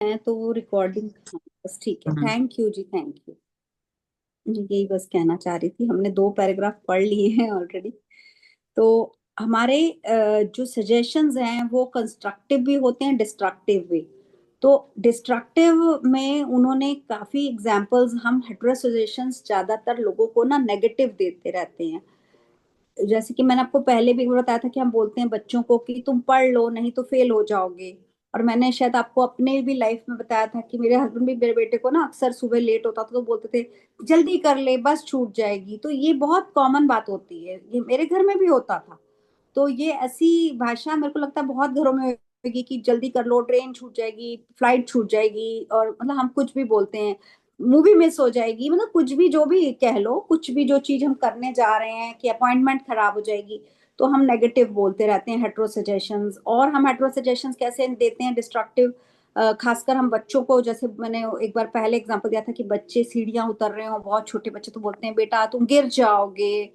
है तो वो रिकॉर्डिंग, बस ठीक है, हम्म। थैंक यू जी, थैंक यू। यही बस कहना चाह रही थी, हमने 2 पैराग्राफ पढ़ लिए हैं ऑलरेडी। तो हमारे जो सजेशंस हैं वो कंस्ट्रक्टिव भी होते हैं, डिस्ट्रक्टिव भी। तो डिस्ट्रक्टिव में उन्होंने काफी एग्जांपल्स, हम हेटेरो सजेशंस ज्यादातर लोगों को ना नेगेटिव देते रहते हैं। जैसे कि मैंने आपको पहले भी बताया था कि हम बोलते हैं बच्चों को कि तुम पढ़ लो नहीं तो फेल हो जाओगे। और मैंने शायद आपको अपने भी लाइफ में बताया था कि मेरे हस्बैंड भी मेरे बेटे को ना अक्सर सुबह लेट होता था तो बोलते थे जल्दी कर ले बस छूट जाएगी। तो ये बहुत कॉमन बात होती है, ये मेरे घर में भी होता था। तो ये ऐसी भाषा मेरे को लगता है बहुत घरों में होगी कि जल्दी कर लो, ट्रेन छूट जाएगी, फ्लाइट छूट जाएगी, और मतलब हम कुछ भी बोलते हैं, मूवी मिस हो जाएगी, मतलब कुछ भी जो भी कह लो, कुछ भी जो चीज हम करने जा रहे हैं कि अपॉइंटमेंट खराब हो जाएगी, तो हम नेगेटिव बोलते रहते हैं हेटेरो सजेशंस। और हम हेटेरो सजेशंस कैसे देते हैं डिस्ट्रक्टिव, खासकर हम बच्चों को, जैसे मैंने एक बार पहले एग्जांपल दिया था कि बच्चे सीढ़ियां उतर रहे हो, बहुत छोटे बच्चे, तो बोलते हैं बेटा तुम गिर जाओगे,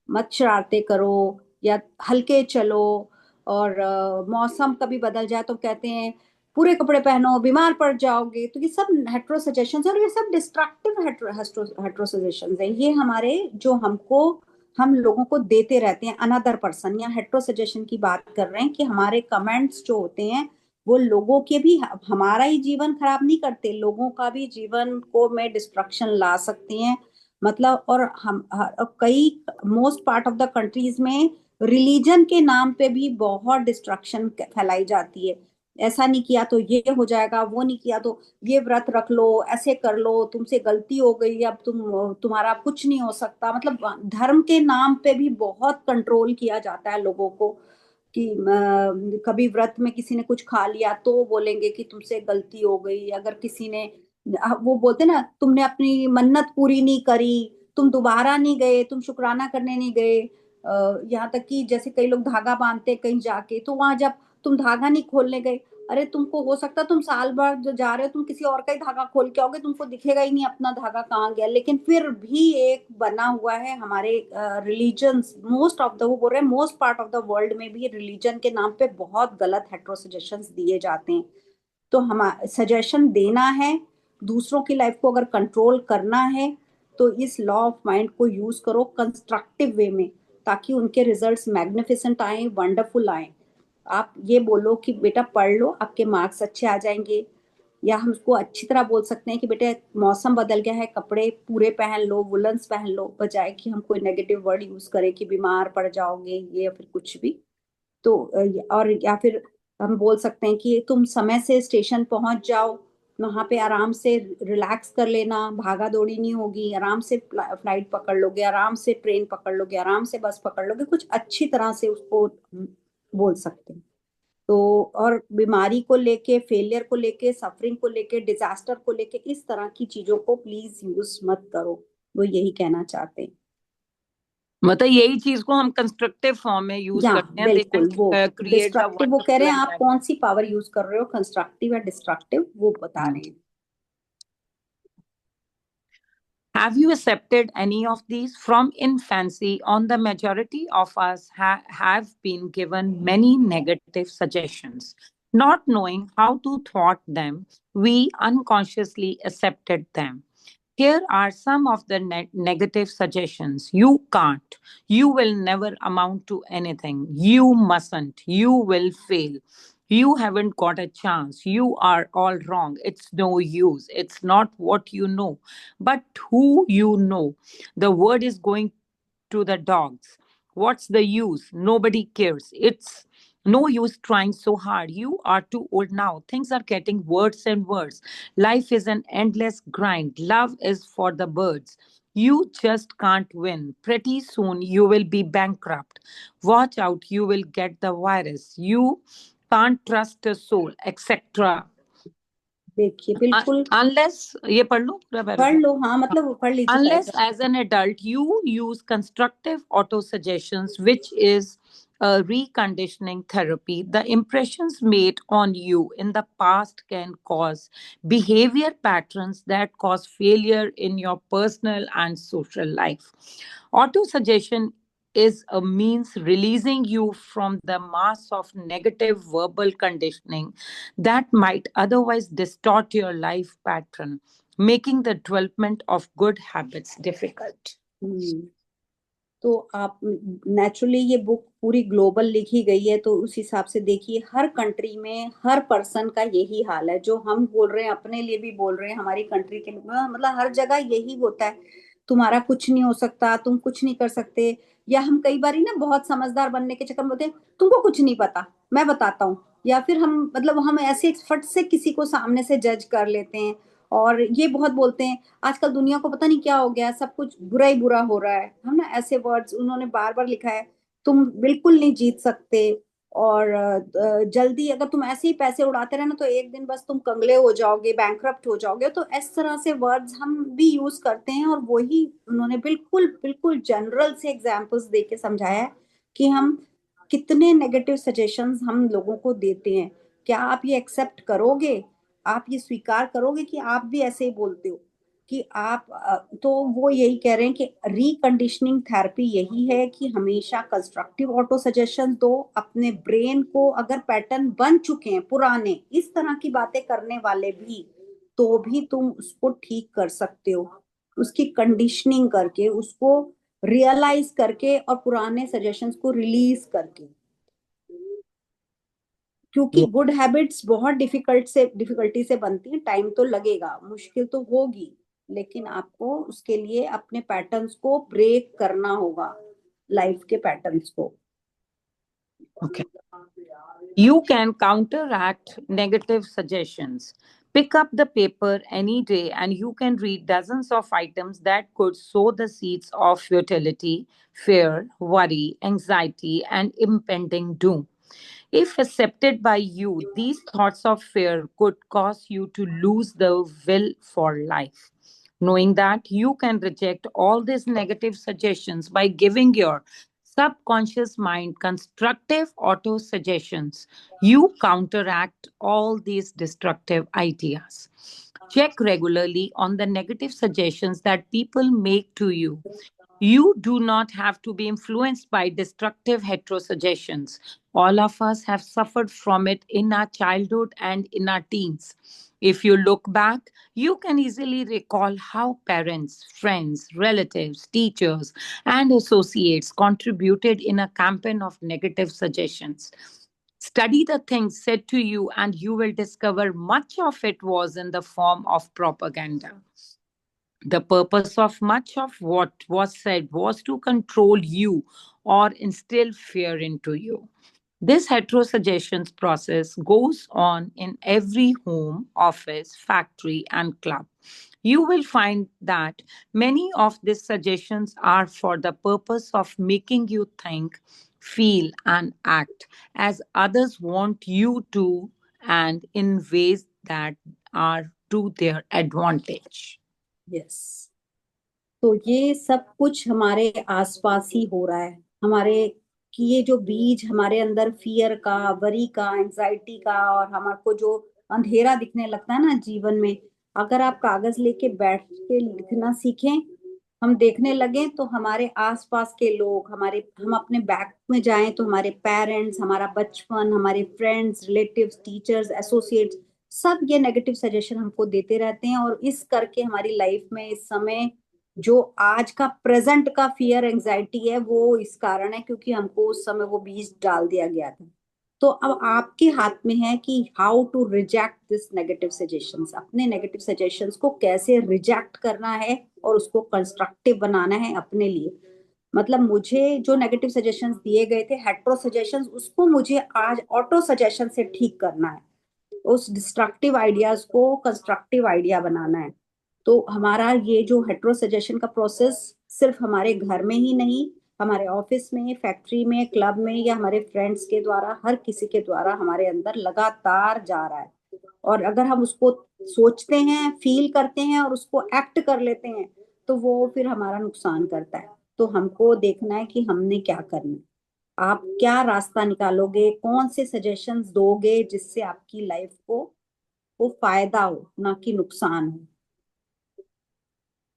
मत शरारते करो, या हल्के चलो। और मौसम कभी बदल जाए तो कहते हैं पूरे कपड़े पहनो बीमार पड़ जाओगे। तो ये सब हेटेरो सजेशंस है, और ये सब डिस्ट्रक्टिव हेटेरो सजेशंस है। ये हमारे जो हमको, हम लोगों को देते रहते हैं अनदर पर्सन, या हेटेरो सजेशन की बात कर रहे हैं कि हमारे कमेंट्स जो होते हैं वो लोगों के भी, हमारा ही जीवन खराब नहीं करते, लोगों का भी जीवन को में डिस्ट्रक्शन ला सकती हैं। मतलब, और हम कई most part of the countries में रिलीजन के नाम पे भी बहुत डिस्ट्रक्शन फैलाई जाती है। ऐसा नहीं किया तो ये हो जाएगा, वो नहीं किया तो ये व्रत रख लो, ऐसे कर लो, तुमसे गलती हो गई, अब तुम्हारा कुछ नहीं हो सकता। मतलब धर्म के नाम पे भी बहुत कंट्रोल किया जाता है लोगों को कि कभी व्रत में किसी ने कुछ खा लिया तो बोलेंगे कि तुमसे गलती हो गई। अगर किसी ने, वो बोलते ना, तुमने अपनी मन्नत पूरी नहीं करी, तुम दोबारा नहीं गए, तुम शुक्राना करने नहीं गए। यहाँ तक कि जैसे कई लोग धागा बांधते कहीं जाके, तो वहां जब तुम धागा नहीं खोलने गए, अरे तुमको हो सकता है तुम साल भर जो जा रहे हो तुम किसी और का ही धागा खोल के आओगे, तुमको दिखेगा ही नहीं अपना धागा कहाँ गया। लेकिन फिर भी एक बना हुआ है हमारे रिलीजन्स, मोस्ट ऑफ द, वो बोल रहे हैं most part of the world में भी रिलीजन के नाम पे बहुत गलत हेटेरो सजेशंस दिए जाते हैं। तो हम सजेशन देना है, दूसरों की लाइफ को अगर कंट्रोल करना है, तो इस लॉ ऑफ माइंड को यूज करो कंस्ट्रक्टिव वे में, ताकि उनके रिजल्ट्स मैग्निफिसेंट आए, वंडरफुल आए। आप ये बोलो कि बेटा पढ़ लो, आपके मार्क्स अच्छे आ जाएंगे। या हम उसको अच्छी तरह बोल सकते हैं कि बेटे मौसम बदल गया है, कपड़े पूरे पहन लो, वुलन्स पहन लो, बजाय कि हम कोई नेगेटिव वर्ड यूज करें कि बीमार पड़ जाओगे ये या फिर कुछ भी। तो और या फिर हम बोल सकते हैं कि तुम समय से स्टेशन पहुंच जाओ, वहां पे आराम से रिलैक्स कर लेना, भागा दौड़ी नहीं होगी, आराम से फ्लाइट पकड़ लोगे, आराम से ट्रेन पकड़ लोगे, आराम से बस पकड़ लोगे, कुछ अच्छी तरह से उसको बोल सकते हैं। तो और बीमारी को लेके, फेलियर को लेके, सफरिंग को लेके, डिजास्टर को लेके, इस तरह की चीजों को प्लीज यूज मत करो। वो यही कहना चाहते हैं। मतलब यही चीज को हम कंस्ट्रक्टिव फॉर्म में यूज या करते हैं, दे बिल्कुल, वो कैन क्रिएट द डिस्ट्रक्टिव, वो कह रहे वंडरफुल हैं आप एनवायरनमेंट। कौन सी पावर यूज कर रहे हो, कंस्ट्रक्टिव या डिस्ट्रक्टिव, वो बता रहे हैं। Have you accepted any of these? From infancy on, the majority of us have been given many negative suggestions. Not knowing how to thwart them, we unconsciously accepted them. Here are some of the negative suggestions. You can't. You will never amount to anything. You mustn't. You will fail. You haven't got a chance. You are all wrong. It's no use. It's not what you know, but who you know. The word is going to the dogs. What's the use? Nobody cares. It's no use trying so hard. You are too old now. Things are getting worse and worse. Life is an endless grind. Love is for the birds. You just can't win. Pretty soon you will be bankrupt. Watch out, you will get the virus. You can't trust a soul, etc. देखिए बिल्कुल। Unless, ये पढ़ लो पूरा पढ़ paragraph. लो, हाँ मतलब पढ़ लीजिए Unless paragraph. as an adult you use constructive auto suggestions, which is a reconditioning therapy, the impressions made on you in the past can cause behavior patterns that cause failure in your personal and social life. Auto suggestion is a means releasing you from the mass of negative verbal conditioning that might otherwise distort your life pattern, making the development of good habits difficult. तो आप naturally ये book पूरी global लिखी गई है, तो उस हिसाब से देखिए हर कंट्री में हर पर्सन का यही हाल है। जो हम बोल रहे हैं अपने लिए भी बोल रहे हैं, हमारी कंट्री के मतलब हर जगह यही होता है, तुम्हारा कुछ नहीं हो सकता, तुम कुछ नहीं कर सकते। या हम कई बार ना बहुत समझदार बनने के चक्कर में बोलते हैं तुमको कुछ नहीं पता, मैं बताता हूँ। या फिर हम मतलब हम ऐसे फट से किसी को सामने से जज कर लेते हैं। और ये बहुत बोलते हैं आजकल दुनिया को पता नहीं क्या हो गया, सब कुछ बुरा ही बुरा हो रहा है हम ना, ऐसे वर्ड्स उन्होंने बार बार लिखा है। तुम बिल्कुल नहीं जीत सकते। और जल्दी अगर तुम ऐसे ही पैसे उड़ाते रहे ना, तो एक दिन बस तुम कंगले हो जाओगे, बैंकरप्ट हो जाओगे। तो इस तरह से वर्ड्स हम भी यूज करते हैं, और वही उन्होंने बिल्कुल बिल्कुल जनरल से एग्जांपल्स दे के समझाया है कि हम कितने नेगेटिव सजेशंस हम लोगों को देते हैं। क्या आप ये एक्सेप्ट करोगे? आप ये स्वीकार करोगे कि आप भी ऐसे ही बोलते हो कि आप तो वो यही कह रहे हैं कि रिकंडीशनिंग थेरेपी यही है कि हमेशा कंस्ट्रक्टिव ऑटो सजेशन दो अपने ब्रेन को। अगर पैटर्न बन चुके हैं पुराने इस तरह की बातें करने वाले भी, तो भी तुम उसको ठीक कर सकते हो, उसकी कंडीशनिंग करके, उसको रियलाइज करके और पुराने सजेशंस को रिलीज करके। क्योंकि गुड हैबिट्स बहुत डिफिकल्टी से बनती हैं, टाइम तो लगेगा, मुश्किल तो होगी, लेकिन आपको उसके लिए अपने पैटर्न्स को ब्रेक करना होगा, लाइफ के पैटर्न्स को। Okay. You can counteract negative suggestions. Pick up the paper any day and you can read dozens of items that could sow the seeds of futility, fear, worry, anxiety, and impending doom. If accepted by you, these thoughts of fear could cause you to lose the will for life. Knowing that you can reject all these negative suggestions by giving your subconscious mind constructive auto suggestions, you counteract all these destructive ideas. Check regularly on the negative suggestions that people make to you. You do not have to be influenced by destructive heterosuggestions. All of us have suffered from it in our childhood and in our teens. If you look back, you can easily recall how parents, friends, relatives, teachers, and associates contributed in a campaign of negative suggestions. Study the things said to you, and you will discover much of it was in the form of propaganda. The purpose of much of what was said was to control you or instill fear into you. This heterosuggestions process goes on in every home, office, factory, and club. You will find that many of these suggestions are for the purpose of making you think, feel, and act as others want you to, and in ways that are to their advantage. Yes, तो ये सब कुछ हमारे आसपास ही हो रहा है। हमारे कि ये जो बीज हमारे अंदर फियर का, वरी का, एंजाइटी का, और हमारे को जो अंधेरा दिखने लगता है ना जीवन में, अगर आप कागज लेके बैठ के लिखना सीखें, हम देखने लगे, तो हमारे आसपास के लोग, हमारे हम अपने बैक में जाएं तो हमारे पेरेंट्स, हमारा बचपन, हमारे फ्रेंड्स, रिलेटिव्स, टीचर्स, एसोसिएट्स, सब ये नेगेटिव सजेशन हमको देते रहते हैं। और इस करके हमारी लाइफ में इस समय जो आज का प्रेजेंट का फियर एंजाइटी है, वो इस कारण है क्योंकि हमको उस समय वो बीज डाल दिया गया था। तो अब आपके हाथ में है कि how to reject this negative suggestions, अपने नेगेटिव सजेशंस को कैसे रिजेक्ट करना है और उसको कंस्ट्रक्टिव बनाना है अपने लिए। मतलब मुझे जो नेगेटिव सजेशंस दिए गए थे, हेट्रो सजेशंस, उसको मुझे आज ऑटो सजेशन से ठीक करना है, उस डिस्ट्रक्टिव आइडियाज को कंस्ट्रक्टिव आइडिया बनाना है। तो हमारा ये जो हेट्रो सजेशन का प्रोसेस सिर्फ हमारे घर में ही नहीं, हमारे ऑफिस में, फैक्ट्री में, क्लब में, या हमारे फ्रेंड्स के द्वारा, हर किसी के द्वारा हमारे अंदर लगातार जा रहा है। और अगर हम उसको सोचते हैं, फील करते हैं और उसको एक्ट कर लेते हैं, तो वो फिर हमारा नुकसान करता है। तो हमको देखना है कि हमने क्या करना है, आप क्या रास्ता निकालोगे, कौन से सजेशंस दोगे जिससे आपकी लाइफ को वो फायदा हो, ना कि नुकसान हो।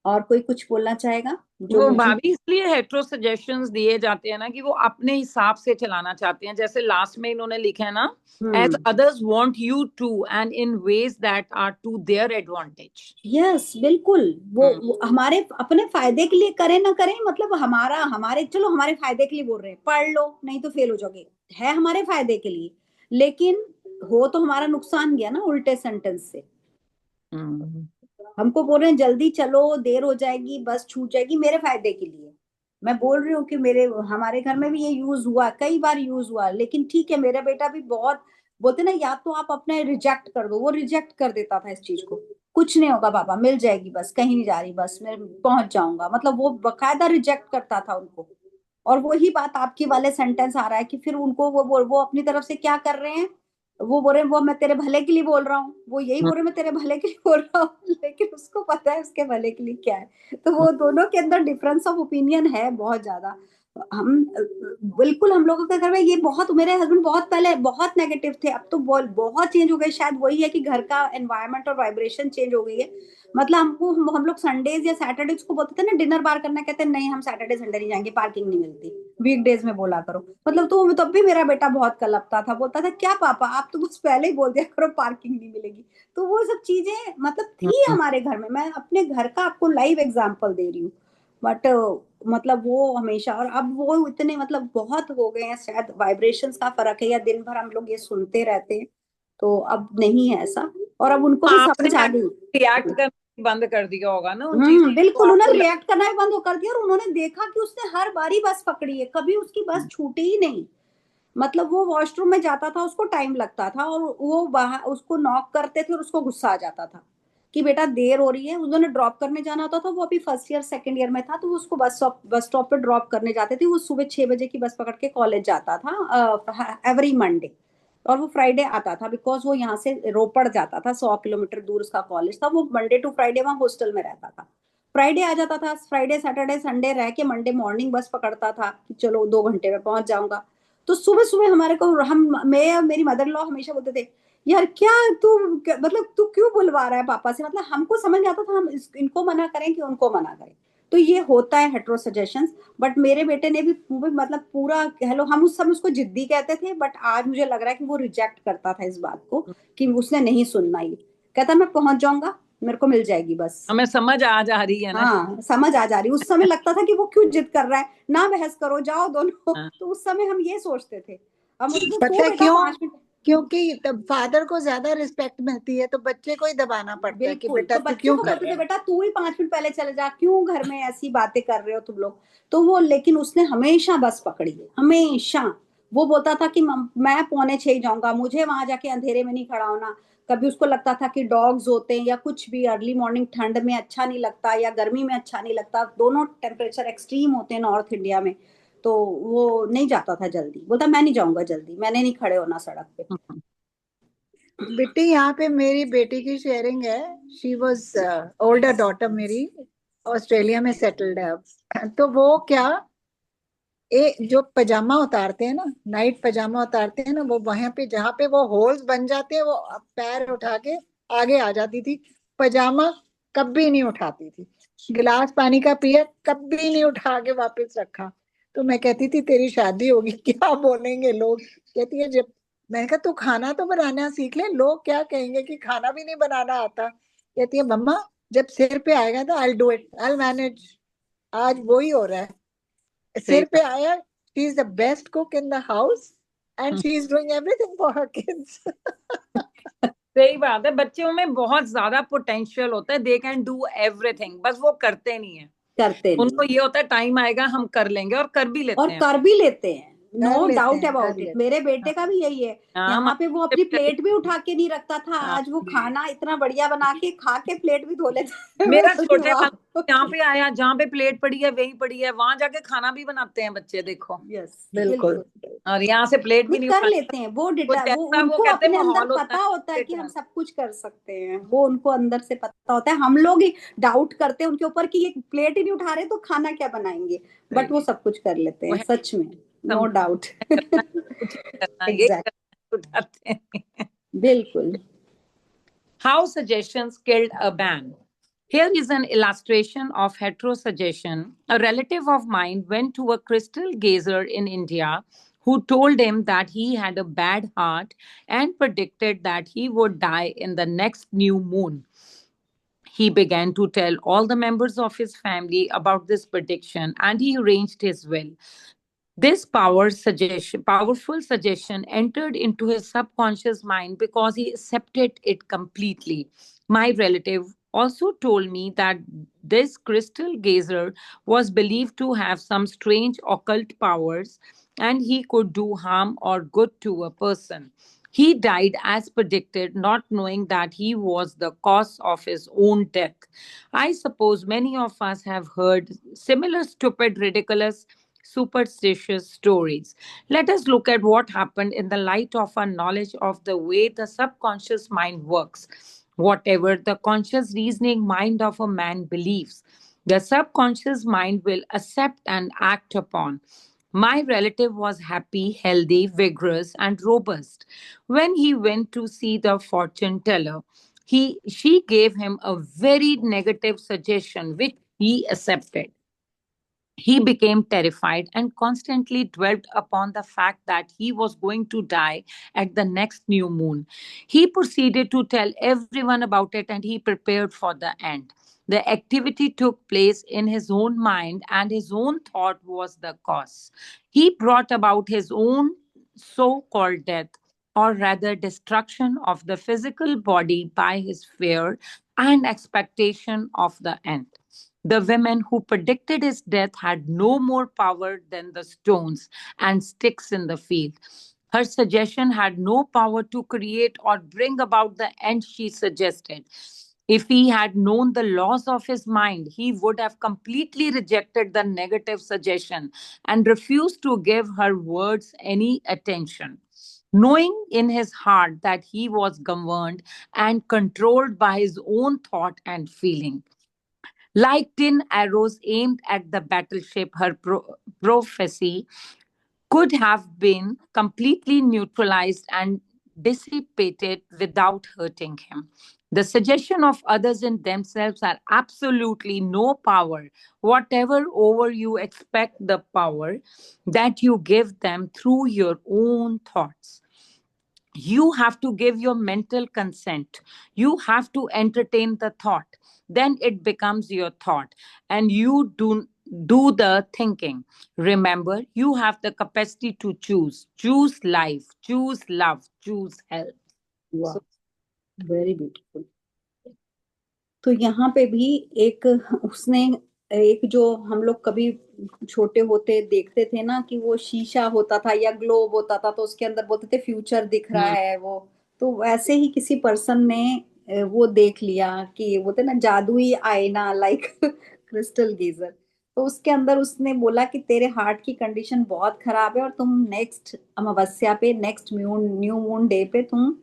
और कोई कुछ बोलना चाहेगा? जो वो मुझे भाभी इसलिए हेट्रो सजेशंस दिए जाते हैं ना कि वो अपने हिसाब से चलाना चाहते हैं। जैसे लास्ट में इन्होंने लिखा है ना, as hmm others want you to and in ways that are to their advantage. Yes बिल्कुल। वो हमारे अपने फायदे के लिए करें ना करें, मतलब हमारे चलो हमारे फायदे के लिए बोल रहे हैं पढ़ लो नहीं तो फेल हो जाओगे, है हमारे फायदे के लिए, लेकिन हो तो हमारा नुकसान गया ना उल्टे सेंटेंस से। हम्म। हमको बोल रहे हैं जल्दी चलो देर हो जाएगी बस छूट जाएगी, मेरे फायदे के लिए। मैं बोल रही हूँ कि मेरे हमारे घर में भी ये यूज हुआ, कई बार यूज हुआ, लेकिन ठीक है मेरा बेटा भी बहुत बोलते ना, या तो आप अपने रिजेक्ट कर दो, वो रिजेक्ट कर देता था इस चीज को। कुछ नहीं होगा पापा, मिल जाएगी बस, कहीं नहीं जा रही बस, मैं पहुंच जाऊंगा, मतलब वो बकायदा रिजेक्ट करता था उनको। और वही बात आपकी वाले सेंटेंस आ रहा है कि फिर उनको वो अपनी तरफ से क्या कर रहे हैं, वो बोल रहे हैं वो मैं तेरे भले के लिए बोल रहा हूँ, वो यही बोल रहे हैं मैं तेरे भले के लिए बोल रहा हूँ लेकिन उसको पता है उसके भले के लिए क्या है। तो वो दोनों के अंदर डिफरेंस ऑफ ओपिनियन है बहुत ज्यादा। हम बिल्कुल हम लोगों के घर में ये बहुत, मेरे हस्बैंड बहुत पहले बहुत नेगेटिव थे, अब तो बहुत चेंज हो गए, शायद वही है कि घर का एनवायरनमेंट और वाइब्रेशन चेंज हो गई है। मतलब हमको हम लोग संडेज या सैटरडेज को बोलते थे ना डिनर बार करना, कहते हैं नहीं हम सैटरडे संडे नहीं जाएंगे, पार्किंग नहीं मिलती, वीकडेज में बोला करो। मतलब तो तब भी मेरा बेटा बहुत कलपता था, बोलता था क्या पापा आप तो बस पहले ही बोल दिया करो पार्किंग नहीं मिलेगी। तो वो सब चीजें मतलब थी हमारे घर में, मैं अपने घर का आपको लाइव एग्जांपल दे रही हूँ। बट मतलब वो हमेशा, और अब वो इतने मतलब बहुत हो गए हैं, शायद वाइब्रेशंस का फर्क है या दिन भर हम लोग ये सुनते रहते हैं, तो अब नहीं है ऐसा। और अब उनको भी आपने समझ आ गई। रिएक्ट करना बंद कर दिया होगा ना उन चीजों को, बिल्कुल, आपको उन्होंने रिएक्ट करना भी बंद कर दिया, और उन्होंने देखा कि उसने हर बारी बस पकड़ी है, कभी उसकी बस छूटी ही नहीं। मतलब वो वॉशरूम में जाता था, उसको टाइम लगता था, और वो बाहर उसको नॉक करते थे और उसको गुस्सा आ जाता था कि बेटा देर हो रही है, उन्होंने ड्रॉप करने जाना होता था, वो अभी फर्स्ट ईयर सेकंड ईयर में था, तो वो उसको बस स्टॉप पे ड्रॉप करने जाते थे, वो सुबह 6 बजे की बस पकड़ के कॉलेज जाता था एवरी मंडे। और वो फ्राइडे आता था, बिकॉज वो यहाँ से रोपड़ जाता था, 100 किलोमीटर दूर उसका कॉलेज था, वो मंडे टू फ्राइडे वहाँ हॉस्टल में रहता था। फ्राइडे आ जाता था, फ्राइडे सैटरडे संडे रह के मंडे मॉर्निंग बस पकड़ता था कि चलो 2 घंटे में पहुंच जाऊंगा। तो सुबह सुबह हमारे को हम मैं और मेरी मदर लॉ हमेशा बोलते थे यार क्या तू मतलब तू क्यों बुलवा रहा है पापा से, मतलब हमको समझ आता था हम इनको मना करें कि उनको मना करें। तो ये होता है हेट्रो सजेशंस। बट मेरे बेटे ने भी मतलब पूरा कह लो, हम उस समय उसको जिद्दी कहते थे, बट आज मुझे लग रहा है कि वो रिजेक्ट करता था इस बात को, कि उसने नहीं सुनना, ये कहता मैं पहुंच जाऊंगा, मेरे को मिल जाएगी बस। हमें समझ आ जा रही है ना। हाँ समझ आ जा रही, उस समय लगता था कि वो क्यों जिद कर रहा है, ना बहस करो जाओ दोनों हाँ। तो उस समय हम ये सोचते थे। अब मुझे तो पता तू है बेटा क्यों? 5 मिनट। क्योंकि तब फादर को ज्यादा रिस्पेक्ट मिलती है, तो बच्चे को ही दबाना पड़ता है कि बिल्कुल, बेटा तो तू बच्चे क्यों को कर बोलते रहा थे है। बेटा तू ही 5 मिनट पहले चले जा, क्यों घर में ऐसी बातें कर रहे हो तुम लोग। तो वो लेकिन उसने हमेशा बस पकड़ी है, हमेशा। वो बोलता था कि मैं 5:45 ही जाऊंगा, मुझे वहां जाके अंधेरे में नहीं खड़ा होना। कभी उसको लगता था कि डॉग्स होते हैं या कुछ भी, अर्ली मॉर्निंग ठंड में अच्छा नहीं लगता या गर्मी में अच्छा नहीं लगता, दोनों टेम्परेचर एक्सट्रीम होते हैं नॉर्थ इंडिया में। तो वो नहीं जाता था जल्दी, बोलता मैं नहीं जाऊंगा जल्दी, मैंने नहीं खड़े होना सड़क पे। बेटी यहाँ पे मेरी बेटी की शेयरिंग है। शी वॉज ओल्डर डॉटर मेरी, ऑस्ट्रेलिया में सेटल्ड है अब। तो वो क्या, जो पजामा उतारते हैं ना, नाइट पजामा उतारते हैं ना, वो वहां पे जहाँ पे वो होल्स बन जाते हैं, वो पैर उठा के आगे आ जाती थी। पजामा कभी नहीं उठाती थी। गिलास पानी का पिया, कभी नहीं उठा के वापस रखा। तो मैं कहती थी तेरी शादी होगी क्या बोलेंगे लोग। कहती है जब, मैंने कहा तू खाना तो बनाना सीख ले, लोग क्या कहेंगे कि खाना भी नहीं बनाना आता। कहती है मम्मा जब सिर पे आएगा तो I do it, I manage. आज वो ही हो रहा है, सही सिर पे आया। She is the best cook in the house and she is doing everything for her kids. सही बात है, बच्चों में बहुत ज्यादा पोटेंशियल होता है, दे कैन डू एवरीथिंग, बस वो करते नहीं है। करते नहीं उनको ये होता है टाइम आएगा हम कर लेंगे, और कर भी और लेते हैं। कर भी लेते हैं, कर नो लेते डाउट हैं, कर अबाउट इट, लेते मेरे हैं। बेटे हाँ, का भी यही है। हाँ, यहाँ पे वो अपनी प्लेट भी हमारे उठा के नहीं रखता था, हाँ, आज वो खाना इतना बढ़िया बना के खा के प्लेट भी धो लेता है। मैं मेरा बोलती छोटे वाला वाह। जहाँ पे आया, जहाँ पे प्लेट पड़ी है वहीं पड़ी है, वहां जाके खाना भी बनाते हैं बच्चे, देखो। यस बिल्कुल। बिल्कुल। और यहाँ से प्लेट भी नहीं नहीं कर उठाते। लेते हैं वो वो डिटा, वो जैसा वो उनको कहते हैं अपने अंदर माहौल होता पता है होता है कि हम वैसे सब कुछ कर सकते हैं, वो उनको अंदर से पता होता है, हम लोग ही डाउट करते हैं उनके ऊपर कि ये प्लेट ही नहीं उठा रहे तो खाना क्या बनाएंगे। बट वो करना। सब कुछ कर लेते वो हैं है सच में, नो डाउट। करना, कुछ नहीं करना, ये एग्जैक्ट, करना उठाते हैं। बिल्कुल। How suggestions killed a ban. Here is an illustration of heterosuggestion. A relative of mine went to a crystal gazer in India who told him that he had a bad heart and predicted that he would die in the next new moon. He began to tell all the members of his family about this prediction and he arranged his will. This powerful suggestion entered into his subconscious mind because he accepted it completely. My relative also told me that this crystal gazer was believed to have some strange occult powers and he could do harm or good to a person. He died as predicted, not knowing that he was the cause of his own death. I suppose many of us have heard similar stupid, ridiculous, superstitious stories. Let us look at what happened in the light of our knowledge of the way the subconscious mind works. Whatever the conscious reasoning mind of a man believes, the subconscious mind will accept and act upon. My relative was happy, healthy, vigorous, and robust. When he went to see the fortune teller, she gave him a very negative suggestion, which he accepted. He became terrified and constantly dwelt upon the fact that he was going to die at the next new moon. He proceeded to tell everyone about it and he prepared for the end. The activity took place in his own mind, and his own thought was the cause. He brought about his own so called death, or rather destruction of the physical body by his fear and expectation of the end. The women who predicted his death had no more power than the stones and sticks in the field. Her suggestion had no power to create or bring about the end she suggested. If he had known the laws of his mind, he would have completely rejected the negative suggestion and refused to give her words any attention. Knowing in his heart that he was governed and controlled by his own thought and feeling. Like tin arrows aimed at the battleship, her prophecy could have been completely neutralized and dissipated without hurting him. The suggestion of others in themselves are absolutely no power, whatever over you expect the power that you give them through your own thoughts. You have to give your mental consent. You have to entertain the thought. Then it becomes your thought, and you do the thinking. Remember, you have the capacity to choose life, choose love, choose health. वाह, very beautiful. तो यहाँ पे भी एक उसने एक जो हम लोग कभी छोटे होते देखते थे ना कि वो शीशा होता था या ग्लोब होता था तो उसके अंदर बोलते थे फ्यूचर दिख रहा है वो, तो वैसे ही किसी पर्सन ने वो देख लिया कि वो थे ना जादुई आईना लाइक क्रिस्टल गीजर। तो उसके अंदर उसने बोला कि तेरे हार्ट की कंडीशन बहुत खराब है और तुम नेक्स्ट अमावस्या पे नेक्स्ट न्यू मून डे पे तुम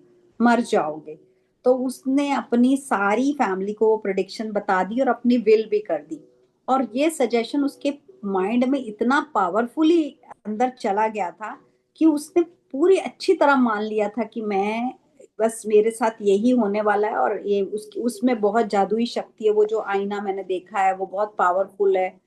मर जाओगे। तो उसने अपनी सारी फैमिली को वो प्रेडिक्शन बता दी और अपनी विल भी कर दी, और ये सजेशन उसके माइंड में इतना पावरफुली अंदर चला गया था कि उसने पूरी अच्छी तरह मान लिया था कि मैं बस मेरे साथ यही होने वाला है, और ये उसमें बहुत जादुई शक्ति है, वो जो आईना मैंने देखा है वो बहुत पावरफुल है।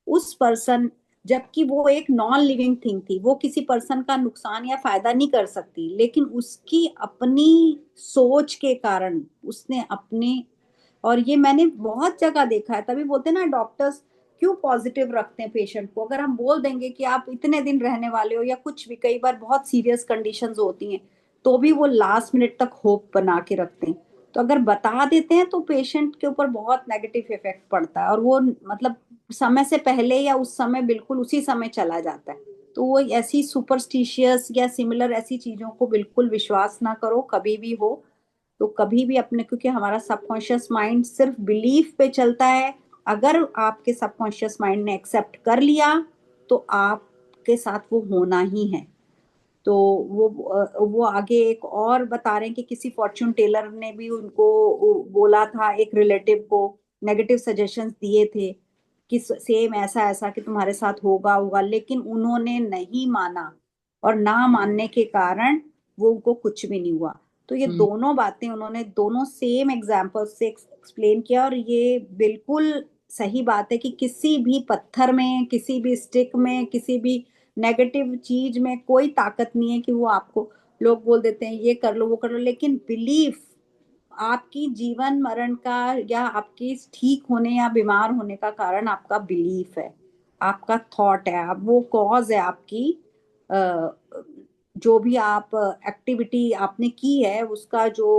उस पर्सन, जबकि वो एक नॉन लिविंग थिंग थी, वो किसी पर्सन का नुकसान या फायदा नहीं कर सकती, लेकिन उसकी अपनी सोच के कारण उसने अपने, और ये मैंने बहुत जगह देखा है, तभी बोलते हैं ना डॉक्टर्स क्यों पॉजिटिव रखते हैं पेशेंट को। अगर हम बोल देंगे कि आप इतने दिन रहने वाले हो या कुछ भी, कई बार बहुत सीरियस कंडीशंस होती हैं तो भी वो लास्ट मिनट तक होप बना के रखते हैं। तो अगर बता देते हैं तो पेशेंट के ऊपर बहुत नेगेटिव इफेक्ट पड़ता है, और वो मतलब समय से पहले या उस समय बिल्कुल उसी समय चला जाता है। तो वो ऐसी सुपरस्टिशियस या सिमिलर ऐसी चीजों को बिल्कुल विश्वास ना करो कभी भी हो। तो कभी भी अपने, क्योंकि हमारा सबकॉन्शियस माइंड सिर्फ बिलीफ पे चलता है। अगर आपके सबकॉन्शियस माइंड ने एक्सेप्ट कर लिया तो आपके साथ वो होना ही है। तो वो आगे एक और बता रहे हैं कि किसी फॉर्च्यून टेलर ने भी उनको बोला था, एक रिलेटिव को नेगेटिव सजेशंस दिए थे कि सेम ऐसा ऐसा कि तुम्हारे साथ होगा होगा, लेकिन उन्होंने नहीं माना, और ना मानने के कारण वो उनको कुछ भी नहीं हुआ। तो ये दोनों बातें उन्होंने दोनों सेम एग्जाम्पल से एक्सप्लेन किया, और ये बिल्कुल सही बात है कि किसी भी पत्थर में, किसी भी स्टिक में, किसी भी नेगेटिव चीज में कोई ताकत नहीं है कि वो आपको, लोग बोल देते हैं ये कर लो वो कर लो, लेकिन बिलीफ आपकी जीवन मरण का या आपकी ठीक होने या बीमार होने का कारण आपका बिलीफ है, आपका थॉट है, आप वो कॉज है आपकी जो भी आप एक्टिविटी आपने की है उसका जो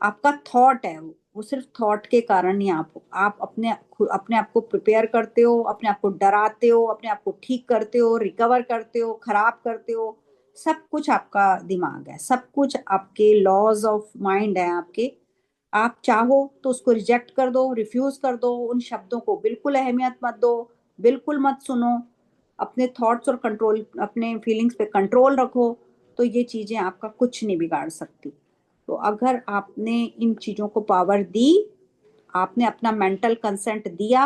आपका थॉट है, वो सिर्फ थॉट के कारण ही आप अपने अपने आप को प्रिपेयर करते हो, अपने आप को डराते हो, अपने आप को ठीक करते हो, रिकवर करते हो, खराब करते हो, सब कुछ आपका दिमाग है, सब कुछ आपके लॉज ऑफ माइंड है आपके। आप चाहो तो उसको रिजेक्ट कर दो, रिफ्यूज कर दो, उन शब्दों को बिल्कुल अहमियत मत दो, बिल्कुल मत सुनो, अपने थॉट्स और कंट्रोल, अपने फीलिंग्स पे कंट्रोल रखो, तो ये चीजें आपका कुछ नहीं बिगाड़ सकती। तो अगर आपने इन चीजों को पावर दी, आपने अपना मेंटल कंसेंट दिया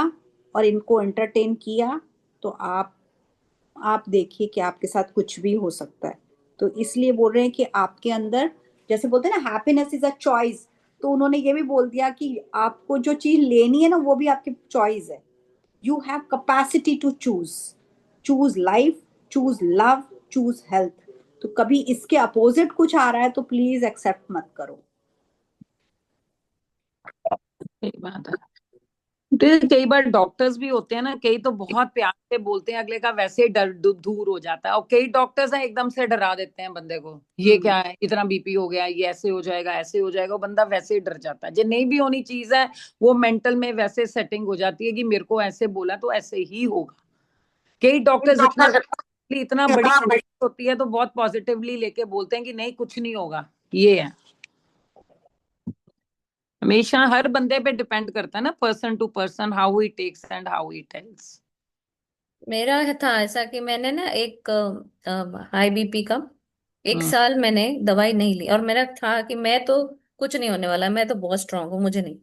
और इनको एंटरटेन किया, तो आप देखिए कि आपके साथ कुछ भी हो सकता है। तो इसलिए बोल रहे हैं कि आपके अंदर, जैसे बोलते हैं ना हैप्पीनेस इज अ चॉइस, तो उन्होंने ये भी बोल दिया कि आपको जो चीज लेनी है ना वो भी आपकी चॉइस है। You have capacity to choose, choose life, choose love, choose health. तो कभी इसके अपोजिट कुछ आ रहा है तो प्लीज एक्सेप्ट मत करो। सही बात है। तो कई बार डॉक्टर्स भी होते हैं ना, कई तो बहुत प्यार से बोलते हैं, अगले का वैसे ही डर दूर हो जाता है, और कई डॉक्टर्स हैं एकदम से डरा देते हैं बंदे को, ये क्या है, इतना बीपी हो गया, ये ऐसे हो जाएगा, ऐसे हो जाएगा, वो बंदा वैसे ही डर जाता है। जो नहीं भी होनी चीज है वो मेंटल में वैसे सेटिंग हो जाती है कि मेरे को ऐसे बोला तो ऐसे ही होगा। कई डॉक्टर्स इतना बड़ी होती है तो बहुत पॉजिटिवली लेके बोलते हैं कि नहीं कुछ नहीं होगा, ये है। हमेशा हर बंदे पे डिपेंड करता है ना, person to person, how he takes and how he tells. मेरा था ऐसा कि मैंने ना एक हाई बीपी का 1 साल मैंने दवाई नहीं ली, और मेरा था कि मैं तो कुछ नहीं होने वाला, मैं तो बहुत स्ट्रांग हूँ, मुझे नहीं।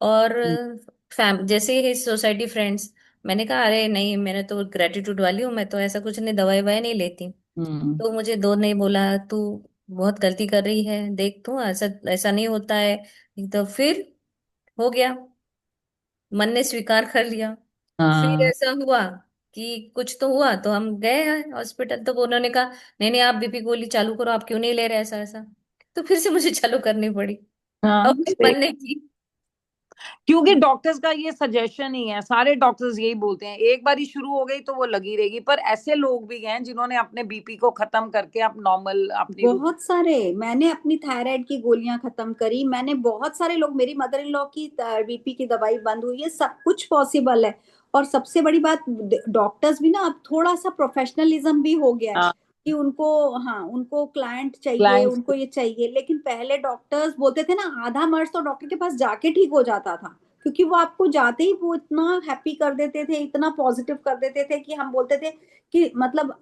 और जैसे ही सोसाइटी फ्रेंड्स, मैंने कहा अरे नहीं, मैंने तो ग्रेटिट्यूड वाली हूँ, मैं तो ऐसा कुछ नहीं, दवाई ववाई नहीं लेती। तो मुझे दो नहीं बोला, तू बहुत गलती कर रही है, देख तू ऐसा ऐसा नहीं होता है। तो फिर हो गया, मन ने स्वीकार कर लिया। फिर हाँ ऐसा हुआ कि कुछ तो हुआ, तो हम गए हैं हॉस्पिटल, तो उन्होंने कहा नहीं नहीं आप बीपी गोली चालू करो, आप क्यों नहीं ले रहे ऐसा ऐसा। तो फिर से मुझे चालू करनी पड़ी, हाँ, और फिर मन ने की। क्योंकि डॉक्टर्स का ये सजेशन ही है, सारे डॉक्टर्स यही बोलते हैं, एक बार ही शुरू हो गई तो वो लगी रहेगी। पर ऐसे लोग भी हैं जिन्होंने अपने बीपी को खत्म करके अब नॉर्मल अपनी बहुत सारे, मैंने अपनी थायराइड की गोलियां खत्म करी, मैंने बहुत सारे लोग, मेरी मदर इन लॉ की बीपी की दवाई बंद हुई, ये सब कुछ पॉसिबल है। और सबसे बड़ी बात, डॉक्टर्स भी ना अब थोड़ा सा प्रोफेशनलिज्म भी हो गया है कि उनको, हाँ उनको क्लाइंट चाहिए, क्लाइंट्स उनको ये चाहिए। लेकिन पहले डॉक्टर्स बोलते थे ना, आधा मर्ज तो डॉक्टर के पास जाके ठीक हो जाता था, क्योंकि वो आपको जाते ही वो इतना हैप्पी कर देते थे, इतना पॉजिटिव कर देते थे कि हम बोलते थे कि मतलब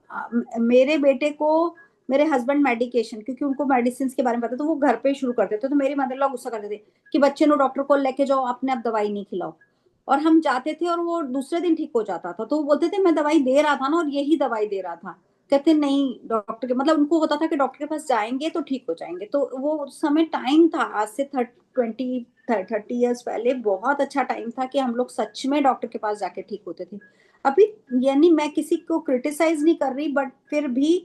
मेरे बेटे को, मेरे हस्बैंड मेडिकेशन, क्योंकि उनको मेडिसिन के बारे में पता, तो वो घर पे ही शुरू करते थे। तो मेरी मदर लॉ गुस्सा करते थे कि बच्चे नो डॉक्टर को लेके जाओ, अपने आप दवाई नहीं खिलाओ। और हम जाते थे और वो दूसरे दिन ठीक हो जाता था, तो वो बोलते थे मैं दवाई दे रहा था ना, और यही दवाई दे रहा था। कहते नहीं, डॉक्टर के मतलब उनको होता था कि डॉक्टर के पास जाएंगे तो ठीक हो जाएंगे। तो वो उस समय टाइम था, आज से 30 ईयर्स पहले बहुत अच्छा टाइम था कि हम लोग सच में डॉक्टर के पास जाके ठीक होते थे। अभी यानी मैं किसी को क्रिटिसाइज नहीं कर रही, बट फिर भी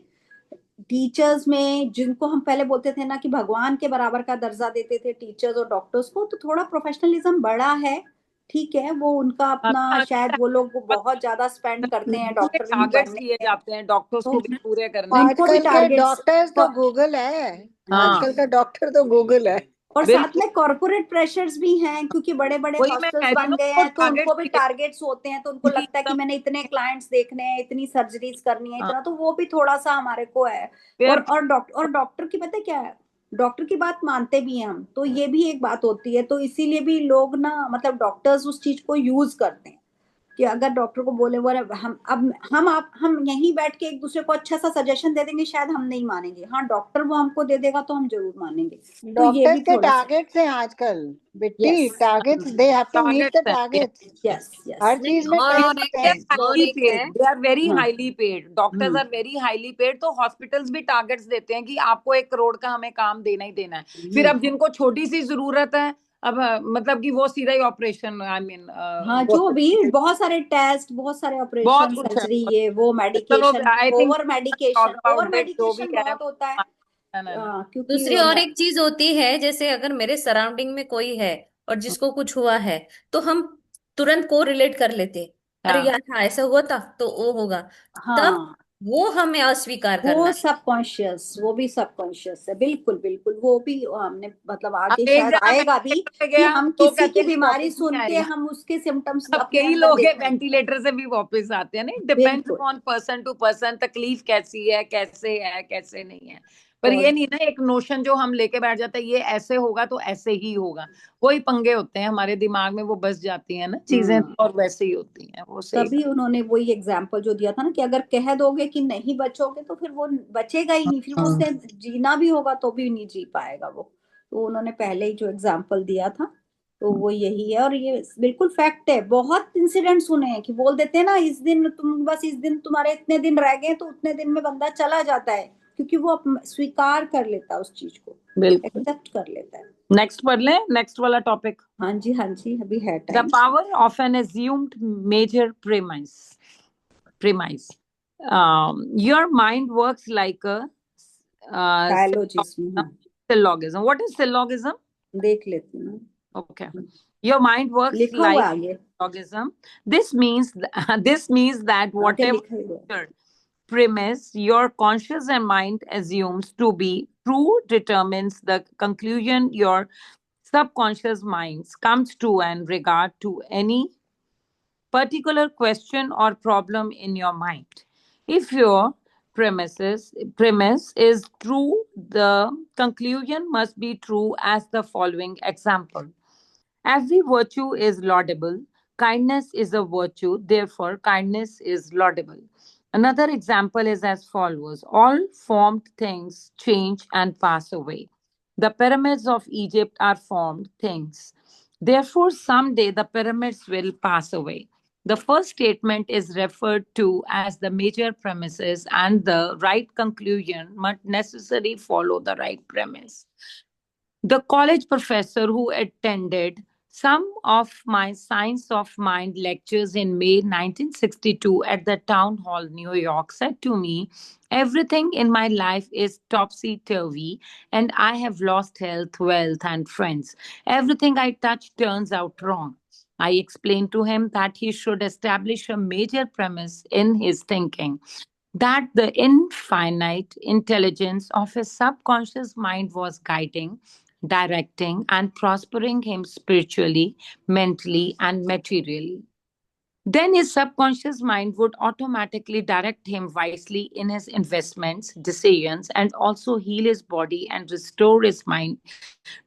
टीचर्स में, जिनको हम पहले बोलते थे ना कि भगवान के बराबर का दर्जा देते थे टीचर्स और डॉक्टर्स को, तो थोड़ा प्रोफेशनलिज्म बढ़ा है। ठीक है, वो उनका अपना, शायद वो लोग बहुत ज्यादा स्पेंड करते हैं पूरे डॉक्टर टारगेट्स बनने दिए में, जाते हैं डॉक्टर्स तो को भी पूरे करने। उनको भी आजकल के टारगेट्स, डॉक्टर्स तो गूगल है। हाँ आजकल का डॉक्टर तो गूगल है। और साथ बिल्कुल, में कॉर्पोरेट प्रेशर्स भी हैं, क्योंकि बड़े बड़े वही मैं कह हॉस्पिटल्स रही हूँ बन ना, गए वो हैं, तो टारगेट्स उनको भी दिए टारगेट्स होते हैं, तो उनको उनकी लगता है कि एकदम। मैंने इतने क्लाइंट्स देखने हैं, इतनी सर्जरीज करनी है, हाँ, इतना, तो वो भी थोड़ा सा हमारे को है। फिर और डॉक्टर की पता है क्या है, डॉक्टर की बात मानते भी हैं हम, तो ये भी एक बात होती है। तो इसीलिए भी लोग ना, मतलब डॉक्टर्स उस चीज को यूज करते हैं कि अगर डॉक्टर को बोले वो हम यहीं बैठ के एक दूसरे को अच्छा सा सजेशन दे देंगे, शायद हम नहीं मानेंगे। हाँ, डॉक्टर वो हमको दे देगा तो हम जरूर मानेंगे। तो ये डॉक्टर्स भी के थोड़ा सा टारगेट्स हैं आजकल बेटी, yes targets, they have to meet the Targets हैं, टारगेट्स। यस यस हर नहीं, चीज में और 10 एक है, percent और highly एक है, paid. They are very हाँ highly paid. Doctors hmm are very highly paid. तो हॉस्पिटल्स भी टारगेट्स देते हैं कि आपको 1 करोड़ का हमें काम देना ही देना है। फिर अब जिनको छोटी सी जरूरत है, अब मतलब कि वो सीधा ही ऑपरेशन, आई मीन हाँ, जो भी बहुत सारे टेस्ट, बहुत सारे बहुत ऑपरेशन, कुछ है। सर्जरी, ये वो चलो, medication, I think talk about over this, जो भी मेडिकेशन कह बहुत होता है। रहे हैं। क्योंकि दूसरी और एक चीज होती है, जैसे अगर मेरे सराउंडिंग में कोई है और जिसको कुछ हुआ है, तो हम तुरंत को रिलेट कर लेते, अरे हाँ, यार हाँ ऐसा हुआ था तो वो होगा। तब हाँ, वो हमें अस्वीकार वो करना है। सबकॉन्शियस, वो भी सबकॉन्शियस है, बिल्कुल बिल्कुल। वो भी हमने मतलब अब आगे एक शायद जना आएगा भी वेंटिलेटर पे कि गया हम तो किसी कहते की हैं जी बीमारी वापस नहीं सुन के आएगा। हम उसके सिम्टम्स अब अपने कई अंदर लोग देखने लगते हैं। वेंटिलेटर से भी वापस आते हैं, नहीं, डिपेंड्स बिल्कुल, ऑन पर्सन टू पर्सन, तकलीफ कैसी है, कैसे नहीं है। पर बहुत ये नहीं ना, एक नोशन जो हम लेके बैठ जाते हैं, ये ऐसे होगा तो ऐसे ही होगा, वही पंगे होते हैं हमारे दिमाग में, वो बस जाती हैं ना चीजें, हम्म। और वैसे ही होती हैं वो, सही तभी उन्होंने वही एग्जाम्पल जो दिया था ना कि अगर कह दोगे कि नहीं बचोगे तो फिर वो बचेगा ही नहीं, फिर वो बात। उसने जीना भी होगा तो भी नहीं जी पाएगा वो। तो उन्होंने पहले ही जो एग्जाम्पल दिया था तो वो यही है। और ये बिल्कुल फैक्ट है। बहुत इंसिडेंट सुने हैं कि बोल देते हैं ना, इस दिन तुम बस, इस दिन तुम्हारे इतने दिन रह गए, तो उतने दिन में बंदा चला जाता है, क्योंकि वो स्वीकार कर लेता है उस चीज को, बिल्कुल। एक्सेप्ट कर लेता है। नेक्स्ट पढ़ लें, नेक्स्ट वाला टॉपिक। हाँ जी, हाँ जी, अभी है The time. power of an assumed major premise. Your mind works like a डायलॉजिज्म, हाँ, syllogism. What is syllogism? देख लेती हूँ। Okay. Your mind works लिखा हुआ like है आगे, syllogism. This means this means that आगे whatever लिखा हुआ है। premise your conscious and mind assumes to be true determines the conclusion your subconscious mind comes to in regard to any particular question or problem in your mind. If your premise is true, the conclusion must be true as the following example. Every virtue is laudable. Kindness is a virtue, therefore, kindness is laudable. Another example is as follows: all formed things change and pass away. The pyramids of Egypt are formed things. Therefore, someday the pyramids will pass away. The first statement is referred to as the major premises, and the right conclusion must necessarily follow the right premise. The college professor who attended some of my Science of Mind lectures in May 1962 at the Town Hall, New York, said to me, everything in my life is topsy turvy, and I have lost health, wealth, and friends. Everything I touch turns out wrong. I explained to him that he should establish a major premise in his thinking, that the infinite intelligence of his subconscious mind was guiding, directing, and prospering him spiritually, mentally, and materially. Then his subconscious mind would automatically direct him wisely in his investments, decisions, and also heal his body and restore his mind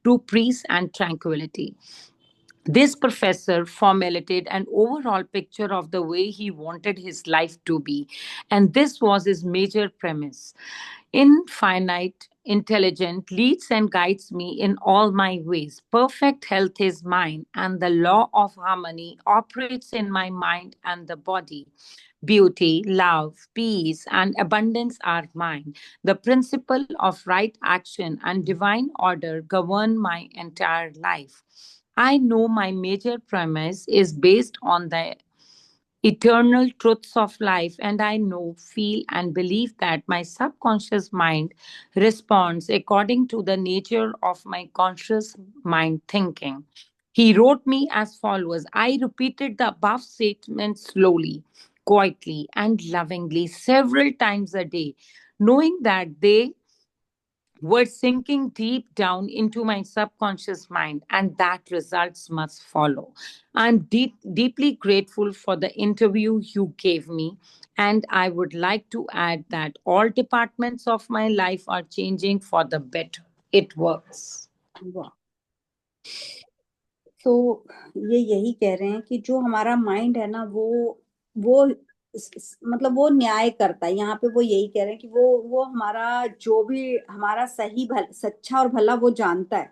to peace and tranquility. This professor formulated an overall picture of the way he wanted his life to be, and this was his major premise. Infinite intelligence leads and guides me in all my ways. Perfect health is mine, and the law of harmony operates in my mind and the body. Beauty, love, peace, and abundance are mine. The principle of right action and divine order govern my entire life. I know my major premise is based on the eternal truths of life, and I know, feel, and believe that my subconscious mind responds according to the nature of my conscious mind thinking. He wrote me as follows. I repeated the above statement slowly, quietly, and lovingly several times a day, knowing that they were sinking deep down into my subconscious mind, and that results must follow. I'm deeply grateful for the interview you gave me, and I would like to add that all departments of my life are changing for the better. It works. वाह, तो ये यही कह रहे हैं कि जो हमारा माइंड है ना वो मतलब वो न्याय करता है। यहाँ पे वो यही कह रहे हैं कि वो हमारा जो भी हमारा सच्चा और भला वो जानता है।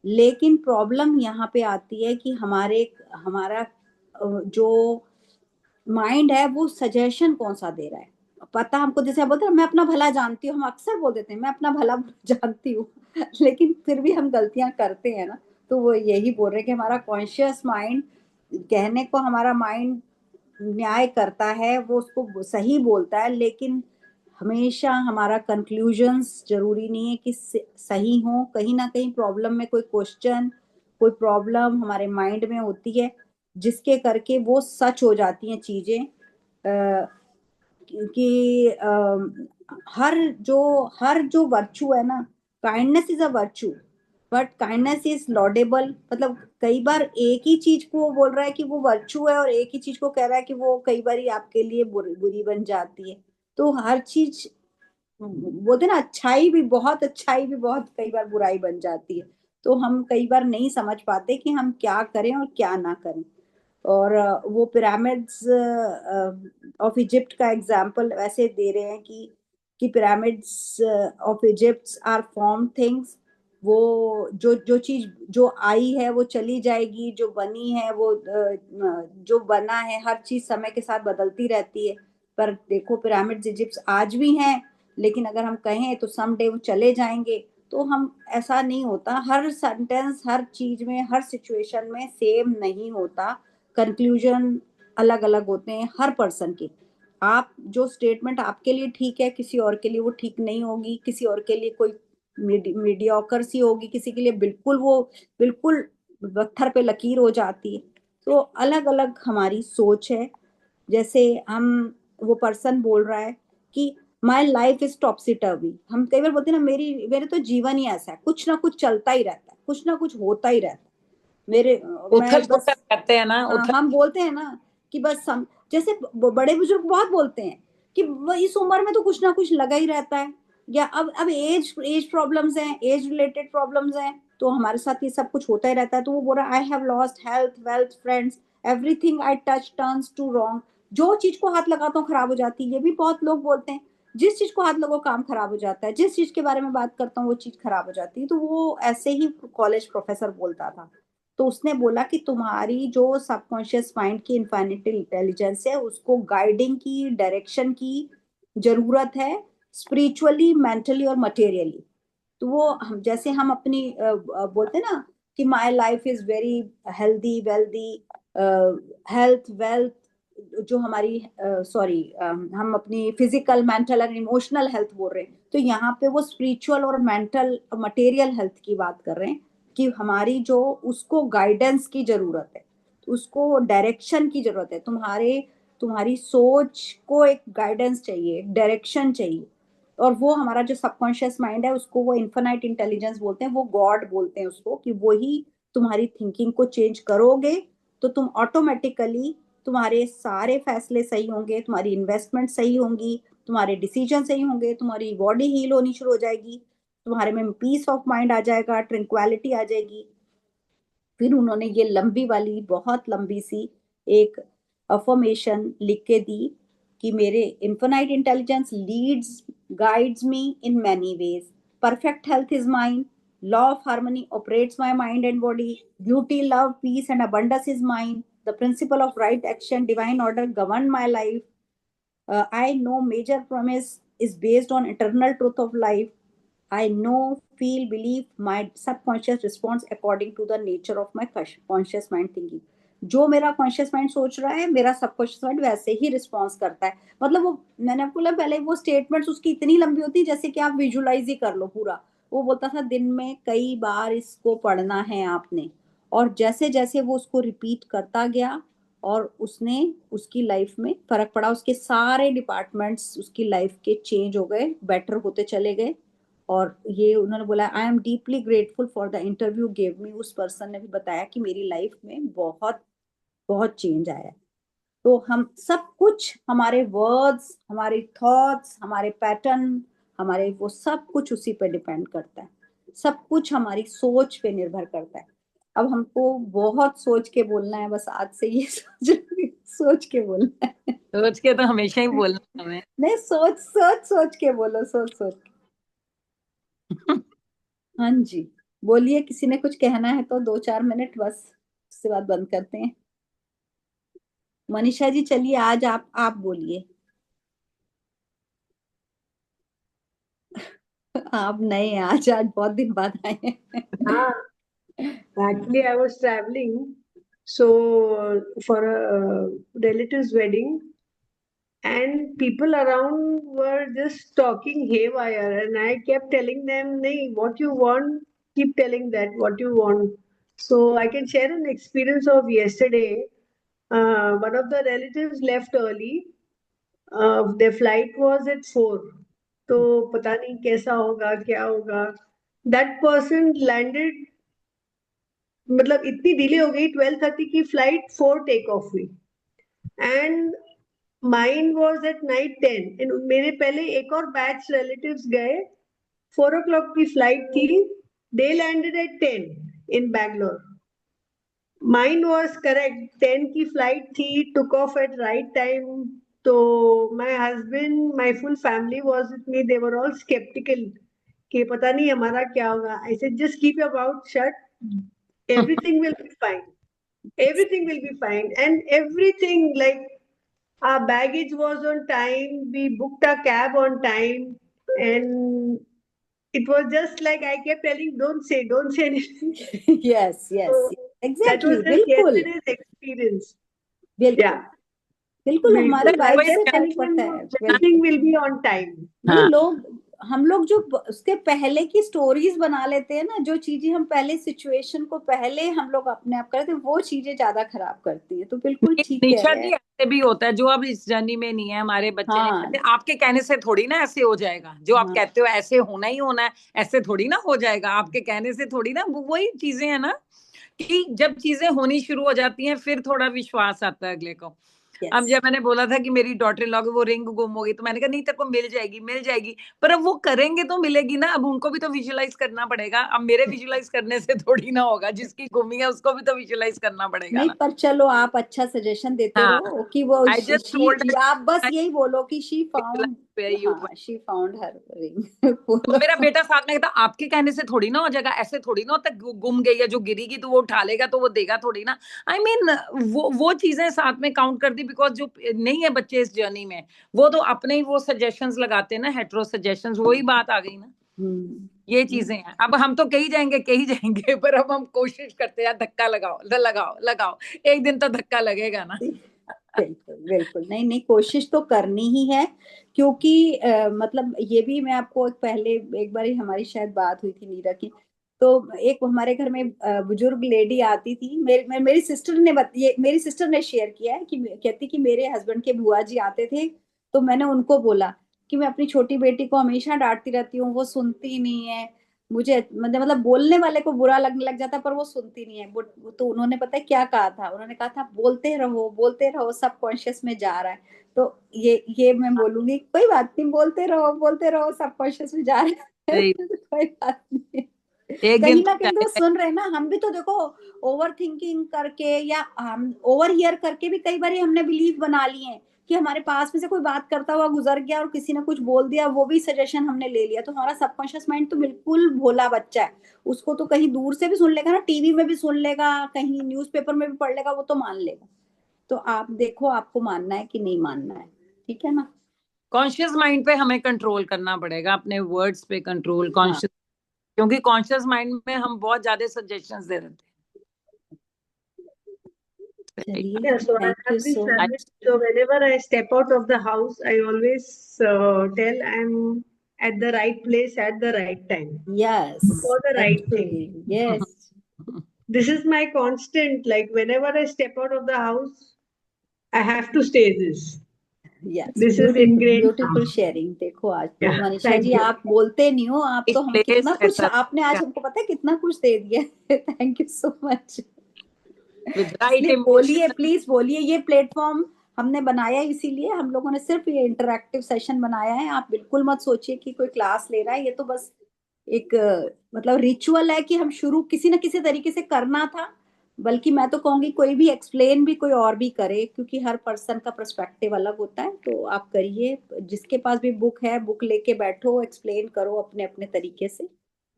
लेकिन प्रॉब्लम यहाँ पे आती है कि हमारा जो माइंड है वो सजेशन कौन सा दे रहा है। पता हमको, जैसे आप बोलते हैं मैं अपना भला जानती हूँ, हम अक्सर बोल देते हैं मैं अपना भला जानती हूँ लेकिन फिर भी हम गलतियां करते हैं ना। तो वो यही बोल रहे हैं कि हमारा कॉन्शियस माइंड, कहने को हमारा माइंड न्याय करता है, वो उसको सही बोलता है, लेकिन हमेशा हमारा कंक्लूजन्स जरूरी नहीं है कि सही हो। कहीं ना कहीं प्रॉब्लम में कोई क्वेश्चन, कोई प्रॉब्लम हमारे माइंड में होती है जिसके करके वो सच हो जाती हैं चीजें। कि हर जो वर्चू है ना, kindness is a virtue, but kindness is laudable. मतलब कई बार एक ही चीज को वो बोल रहा है कि वो वर्चू है और एक ही चीज को कह रहा है कि वो कई बार आपके लिए बुरी बन जाती है। तो हर चीज बोलते ना, अच्छाई भी बहुत कई बार बुराई बन जाती है। तो हम कई बार नहीं समझ पाते कि हम क्या करें और क्या ना करें। और वो पिरामिड्स ऑफ इजिप्ट का एग्जाम्पल ऐसे दे रहे हैं कि pyramids of Egypt are form things. वो जो चीज जो आई है वो चली जाएगी, जो बनी है वो जो बना है, हर चीज समय के साथ बदलती रहती है। पर देखो पिरामिड्स इजिप्ट आज भी हैं, लेकिन अगर हम कहें तो सम डे वो चले जाएंगे। तो हम ऐसा नहीं होता, हर सेंटेंस हर चीज में हर सिचुएशन में सेम नहीं होता। कंक्लूजन अलग अलग होते हैं हर पर्सन के। आप जो स्टेटमेंट आपके लिए ठीक है किसी और के लिए वो ठीक नहीं होगी, किसी और के लिए कोई मीडियोकर सी होगी, किसी के लिए बिल्कुल पत्थर पे लकीर हो जाती है। तो अलग अलग हमारी सोच है। जैसे हम वो पर्सन बोल रहा है कि माई लाइफ इज टॉपसी टर्वी, हम कई बार बोलते हैं ना मेरे तो जीवन ही ऐसा है, कुछ ना कुछ चलता ही रहता है, कुछ ना कुछ होता ही रहता है मेरे। उथल मैं पुथल बस, कहते हैं ना, हाँ उथल। हम बोलते हैं ना कि बस जैसे बड़े बुजुर्ग बहुत बोलते हैं कि इस उम्र में तो कुछ ना कुछ लगा ही रहता है। या अब एज प्रॉब्लम्स हैं, एज रिलेटेड प्रॉब्लम्स हैं, तो हमारे साथ ये सब कुछ होता ही रहता है। तो वो बोल रहा है I have lost health wealth friends everything I touch turns to wrong. जो चीज को हाथ लगाता हूँ खराब हो जाती है, ये भी बहुत लोग बोलते हैं। जिस चीज को हाथ लगो काम खराब हो जाता है, जिस चीज के बारे में बात करता हूँ वो चीज खराब हो जाती है। तो वो ऐसे ही कॉलेज प्रोफेसर बोलता था। तो उसने बोला कि तुम्हारी जो सबकॉन्शियस माइंड की इन्फिनिट इंटेलिजेंस है उसको गाइडिंग की, डायरेक्शन की जरूरत है, स्पिरिचुअली मेंटली और मटेरियली। तो वो जैसे हम अपनी बोलते हैं ना कि my life is very healthy wealthy, health wealth, जो हमारी सॉरी हम अपनी फिजिकल मेंटल और इमोशनल हेल्थ बोल रहे हैं, तो यहाँ पे वो स्पिरिचुअल और मेंटल मटेरियल हेल्थ की बात कर रहे हैं कि हमारी जो उसको गाइडेंस की जरूरत है, उसको डायरेक्शन की जरूरत है। तुम्हारी सोच को एक गाइडेंस चाहिए, डायरेक्शन चाहिए। और वो हमारा जो सबकॉन्शियस माइंड है उसको वो इन्फिनाइट इंटेलिजेंस बोलते हैं, वो गॉड बोलते हैं उसको, कि वही तुम्हारी थिंकिंग को चेंज करोगे तो तुम ऑटोमेटिकली तुम्हारे सारे फैसले सही होंगे, तुम्हारी इन्वेस्टमेंट सही होंगी, तुम्हारे डिसीजन सही होंगे, तुम्हारी बॉडी हील होनी शुरू हो जाएगी, तुम्हारे में पीस ऑफ माइंड आ जाएगा, ट्रंक्वालिटी आ जाएगी। फिर उन्होंने ये लंबी वाली बहुत लंबी सी एक अफर्मेशन लिख के दी कि मेरे infinite intelligence leads guides me in many ways, perfect health is mine, law of harmony operates my mind and body, beauty love peace and abundance is mine, the principle of right action divine order govern my life, I know major promise is based on eternal truth of life. I know, feel, believe, my subconscious responds according to the nature of my conscious mind thinking. जो मेरा conscious mind सोच रहा है मेरा subconscious mind वैसे ही response करता है। मतलब वो, मैंने आपको बोला पहले, वो स्टेटमेंट्स उसकी इतनी लंबी होती है जैसे कि आप विजुलाइज ही कर लो पूरा। वो बोलता था दिन में कई बार इसको पढ़ना है आपने, और जैसे जैसे वो उसको रिपीट करता गया और उसने उसकी लाइफ में फर्क पड़ा, उसके सारे डिपार्टमेंट्स उसकी लाइफ के चेंज हो गए, बेटर होते चले गए। और ये उन्होंने बोला I am deeply grateful for the interview gave me. उस पर्सन ने भी बताया कि मेरी लाइफ में बहुत बहुत चेंज आया है। तो हम सब कुछ, हमारे वर्ड्स, हमारे थॉट्स, हमारे पैटर्न, हमारे वो सब कुछ उसी पे डिपेंड करता है। सब कुछ हमारी सोच पे निर्भर करता है। अब हमको बहुत सोच के बोलना है, बस आज से ये सोच के बोलना है। सोच के तो हमेशा ही बोलना हमें। नहीं, सोच के बोलो, सोच के। हाँ जी, बोलिए, किसी ने कुछ कहना है तो 2-4 मिनट बस, उसके बाद बंद करते हैं। मनीषा जी चलिए, आज आप बोलिए। आप नए हैं आज बहुत दिन बाद आए हैं। हाँ, actually I was traveling, so for a relative's wedding, and people around were just talking haywire, and I kept telling them, "Nahi, what you want, keep telling that what you want." So I can share an experience of yesterday. One of the relatives left early. Their flight was at 4. तो पता नहीं कैसा होगा, क्या होगा. That person landed, मतलब इतनी delay हो गई, 12:30 की फ्लाइट 4 टेक ऑफ हुई, and mine was at night 10. मेरे पहले एक और बैच रिलेटिव्स गए, 4 o'clock की फ्लाइट थी, they landed at 10 in Bangalore. Mine was correct, 10 की फ्लाइट थी, took off at right time. तो my husband, my full family was with me, they were all sceptical कि पता नहीं हमारा क्या होगा. I said just keep your mouth shut, everything will be fine. Everything will be fine. And everything, like our baggage was on time. We booked a cab on time. And it was just like I kept telling, don't say anything. Yes So yes, that exactly, was just बिल्कुल yesterday's experience. बिल्कुल Yeah. बिल्कुल, हमारी बिल्कुल. I wife से kept फर्क telling पड़ता them, है। everything will be on time. नहीं, हाँ, हम लोग जो उसके पहले की स्टोरीज बना लेते हैं ना, जो चीजें हम पहले सिचुएशन को पहले हम लोग अपने आप करते हैं, वो चीजें ज्यादा खराब करती है। तो बिल्कुल ठीक कह निशा रहे जी हैं। ऐसे भी होता है, जो अब इस जर्नी में नहीं है, हमारे बच्चे नहीं हाँ कहते आपके कहने से थोड़ी ना ऐसे हो जाएगा, जो आप हाँ कहते हो ऐसे होना ही होना है, ऐसे थोड़ी ना हो जाएगा, आपके कहने से थोड़ी ना। वही चीजें है ना कि जब चीजें होनी शुरू हो जाती हैं फिर थोड़ा विश्वास आता है अगले को। अब यस जब मैंने बोला था कि मेरी डॉटर इन लॉ की वो रिंग गुम हो गई, तो मैंने कहा नहीं, तेरे को मिल जाएगी मिल जाएगी, पर अब वो करेंगे तो मिलेगी ना, अब उनको भी तो विजुअलाइज करना पड़ेगा। अब मेरे विजुअलाइज करने से थोड़ी ना होगा, जिसकी गुमी है उसको भी तो विजुअलाइज करना पड़ेगा नहीं, ना। पर चलो, आप अच्छा सजेशन देते हाँ, रहो कि वो आई जस्ट टोल्ड आप बस यही बोलो कि शी फाउंड, यू। हाँ, शी फाउंड हर रिंग। तो मेरा बोलो। बेटा साथ में कहता आपके कहने से थोड़ी ना हो जाएगा, ऐसे थोड़ी ना होता, गुम गई है जो गिरेगी तो वो उठा लेगा तो वो देगा थोड़ी ना। आई मीन वो चीजें साथ में काउंट कर दी, बिकॉज जो नहीं है बच्चे इस जर्नी में, वो तो अपने ही वो सजेशंस लगाते हैं ना, हेट्रो सजेशंस, वही बात आ गई ना। ये चीजें हैं। अब हम तो कही जाएंगे, पर अब हम कोशिश करते हैं धक्का लगाओ लगाओ लगाओ, एक दिन तो धक्का लगेगा ना। बिल्कुल बिल्कुल, नहीं नहीं, कोशिश तो करनी ही है, क्योंकि मतलब ये भी मैं आपको पहले एक बार हमारी शायद बात हुई थी नीरा की। तो एक हमारे घर में बुजुर्ग लेडी आती थी, मेरी सिस्टर ने मेरी सिस्टर ने शेयर किया है कि कहती कि मेरे हस्बैंड के बुआ जी आते थे, तो मैंने उनको बोला कि मैं अपनी छोटी बेटी को हमेशा डांटती रहती हूँ, वो सुनती नहीं है। मुझे मतलब बोलने वाले को बुरा लगने लग जाता है, पर वो सुनती नहीं है। वो तो उन्होंने पता है क्या कहा था, उन्होंने कहा था बोलते रहो, सब कॉन्शियस में जा रहा है। तो ये मैं बोलूंगी, कोई बात नहीं, बोलते रहो, सब कॉन्शियस में जा रहा है। सही। कोई बात नहीं, एक दिन कहीं ना तो कहीं तो जाएगा। सुन रहे ना। हम भी तो देखो, ओवर थिंकिंग करके या हम ओवर हियर करके भी कई बार हमने बिलीव बना लिए हैं कि हमारे पास में से कोई बात करता हुआ गुजर गया और किसी ने कुछ बोल दिया, वो भी सजेशन हमने ले लिया। तो हमारा सबकॉन्शियस माइंड तो बिल्कुल भोला बच्चा है, उसको तो कहीं दूर से भी सुन लेगा ना, टीवी में भी सुन लेगा, कहीं न्यूज़पेपर में भी पढ़ लेगा, वो तो मान लेगा। तो आप देखो, आपको मानना है कि नहीं मानना है, ठीक है ना। कॉन्शियस माइंड पे हमें कंट्रोल करना पड़ेगा, अपने वर्ड्स पे कंट्रोल, हाँ, कॉन्शियस, क्योंकि कॉन्शियस माइंड में हम बहुत ज्यादा सजेशंस दे देते हैं। चलिए, Yeah, so I thank you have this so habit. Much. So whenever I step out of the house, I always tell I'm at the right place at the right time yes, for the right thing. Agree, yes This is my constant. Like whenever I step out of the house, I have to say this. Yes, This is beautiful ingrained. Beautiful sharing. देखो, आज तो Yeah, Manisha thank ji you. आप बोलते नहीं हो, आप एक तो हमें प्लेस कितना कुछ, ऐसा आपने आज हमको पता है कितना कुछ दे दिया। Thank you so much. With right इसलिए बोलिए, इमोशन। प्लीज बोलिए। ये प्लेटफॉर्म हमने बनाया इसीलिए, हम लोगों ने सिर्फ ये इंटरैक्टिव सेशन बनाया है। आप बिल्कुल मत सोचिए कि कोई क्लास ले रहा है, ये तो बस एक मतलब रिचुअल है कि हम शुरू किसी न किसी तरीके से करना था। बल्कि मैं तो कहूंगी कोई भी एक्सप्लेन भी कोई और भी करे, क्योंकि हर पर्सन का पर्सपेक्टिव अलग होता है। तो आप करिए, जिसके पास भी बुक है बुक लेके बैठो, एक्सप्लेन करो अपने अपने तरीके से,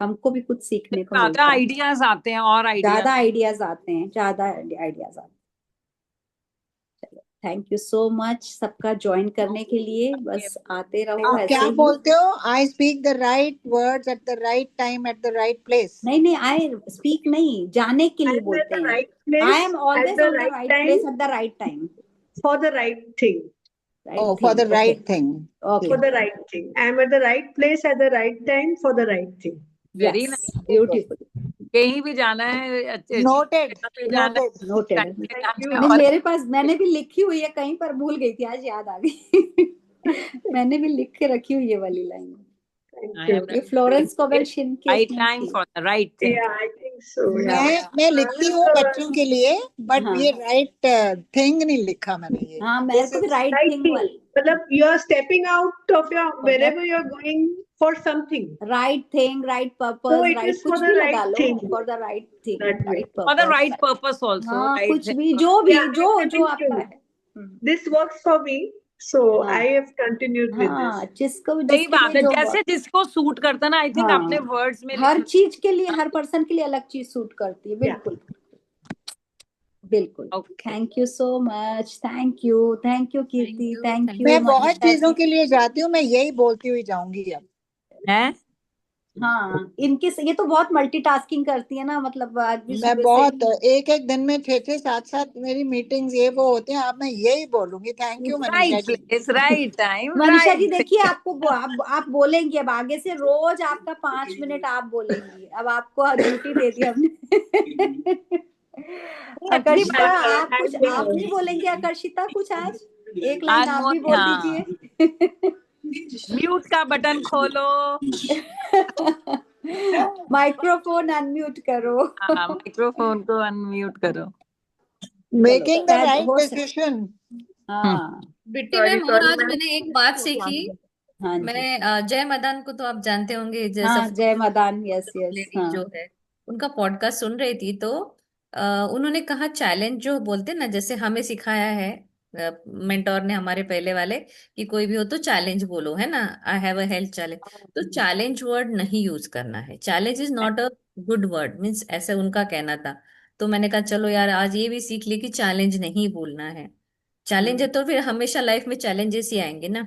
हमको भी कुछ सीखने को ज्यादा मिलता है। आइडियाज आते हैं और ज्यादा आइडियाज आइडियाज आते हैं, ज्यादा आइडियाज आते हैं। चलो, थैंक यू सो मच सबका ज्वाइन करने के लिए। बस आते रहो आप ऐसे क्या ही। बोलते हो? I speak the right words eight the right time eight the right place. नहीं नहीं, आई स्पीक नहीं, जाने के लिए I'm at बोलते the हैं। right I place am at always the on the right right time place at the right time. for the right thing. Oh, right for the thing, okay right thing. Okay, For the right thing. I'm at the right place at the right time for the right thing. Very yes, nice. Beautiful, कहीं भी जाना है, अच्छी Noted. जगह पे जाना है, Noted. Noted. Time पे Thank जाना you. है, नहीं, और मेरे पास मैंने भी लिखी हुई है कहीं पर, भूल गई थी, आज याद आ गई। मैंने भी लिख के रखी हुई है वाली line. Thank I am you. ये फ्लोरेंस कोवेल्शिन के right इसमें time थी। for the right thing. Yeah, I think so. Yeah. मैं लिखती हूँ बच्चों के लिए, बट हाँ ये राइट थिंग नहीं लिखा मैंने ये। हाँ, मेरे This को भी is right Right thing thing. वाली, मतलब you are stepping out of your wherever you are going for something. Right thing, right So purpose, it right is for कुछ the भी लगा right low, thing for the right thing, that way. Right For the purpose. right purpose also, हाँ, right कुछ thing. भी, जो भी Yeah, जो I जो think आपका so. है। This works for me, so हाँ I have continued with this. हाँ, जिसको सही जिसके बात लिए है, जो जैसे जिसको सूट करता है ना, आई थिंक अपने हाँ, वर्ड्स में हर लिखना। चीज के लिए, हर पर्सन के लिए अलग चीज सूट करती है। Yeah. बिल्कुल बिल्कुल। Okay. Thank you so much, thank you Kirti, you, thank thank you मैं बहुत मनीषा चीजों जी। के लिए जाती हूँ, मैं यही बोलती हुई जाऊंगी अब। है हाँ, इनके ये तो बहुत मल्टीटास्किंग करती है ना, मतलब आज भी मैं सुबह बहुत से एक एक दिन में 6-6 7-7 मेरी मीटिंग्स ये वो होती हैं। अब मैं यही बोलूंगी। Thank you Manisha right ji. Place, right time, Manisha ji right. देखिए, आपको आप बोलेंगी अब आगे से, रोज आपका 5 मिनट आप बोलेंगी, अब आपको ड्यूटी दे दी हमने। अच्छी आकर्षिता, बात है। आप कुछ I आप will. नहीं बोलेंगी आकर्षिता कुछ आज? एक लाइन आज आप भी मोदी, बोल हाँ, दीजिए। म्यूट का बटन खोलो। माइक्रोफोन अनम्यूट करो। हाँ, माइक्रोफोन को अनम्यूट करो। चलो, मेकिंग द शायद राइट हो डिसीजन। हाँ बिट्टी मैम, और आज मैंने एक बात सीखी। हाँ जी, मैं जय मदान को तो आप जानते होंगे, जैसे हाँ जय मदान, यस यस, लेडी हाँ जो है, उनका पॉडकास्ट सुन रही थी, तो उन्होंने कहा चैलेंज जो बोलते हैं ना, जैसे हमें सिखाया है मेंटोर ने हमारे पहले वाले, कि कोई भी हो तो चैलेंज बोलो, है ना, I have a health challenge. तो चैलेंज वर्ड नहीं यूज करना है, challenge is not a good word, means ऐसे उनका कहना था। तो मैंने कहा चलो यार, आज ये भी सीख ली कि चैलेंज नहीं बोलना है। चैलेंज है तो फिर हमेशा लाइफ में चैलेंजेस ही आएंगे ना,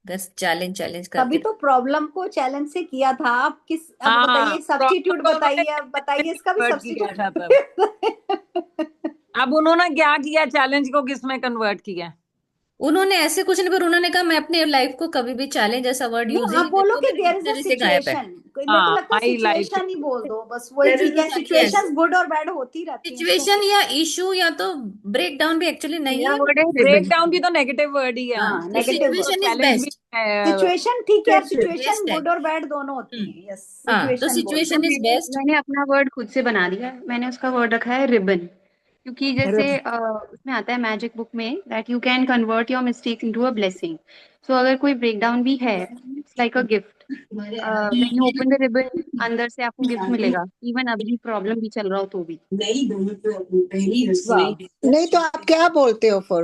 बस चैलेंज चैलेंज तभी करते तो प्रॉब्लम को चैलेंज से किया था। आप किस, अब हाँ, बताइए प्रॉब्लम सब्स्टिट्यूट, को बताइए, उन्होंने अब बताइए इसका भी कन्वर्ट किया था तब। सब्स्टिट्यूट। अब उन्होंने क्या किया, चैलेंज को किस में कन्वर्ट किया? उन्होंने ऐसे कुछ नहीं, पर उन्होंने कहा मैं अपने लाइफ को कभी भी चैलेंज ऐसा वर्ड यूज नहीं, ही आप नहीं बोलो करती हूँ, कि मेरा देयर इज अ डिक्शनरी से गायब है। सिचुएशन। मेरे को हाँ, लगता है माई लाइफ सिचुएशन ही बोल दो, बस वही There is ठीक a है। यस, सिचुएशंस गुड और बैड होती रहती हैं, इसमें सिचुएशन या इशू या तो ब्रेक डाउन भी एक्चुअली नहीं मेरा है, वर्ड है ब्रेक डाउन, भी तो नेगेटिव वर्ड ही है। हाँ, तो नेगेटिव तो सिचुएशन वर्ड। इज चैलेंज भी बेस्ट। है। सिचुएशन ठीक है, सिचुएशन बेस्ट है। गुड और बैड दोनों होती हम्म, हैं, यस, हाँ, तो सिचुएशन बोल दो। Situation is best. मैंने अपना वर्ड खुद से बना दिया है। मैंने उसका वर्ड रखा है रिबन, क्योंकि जैसे उसमें आता है मैजिक बुक में that you can convert your mistakes into a blessing. So अगर कोई ब्रेकडाउन भी है, it's like a gift. When you open the ribbon, अंदर से आपको गिफ्ट मिलेगा, इवन अभी प्रॉब्लम भी चल रहा हो तो भी। वाह, नहीं तो आप क्या बोलते हो फिर?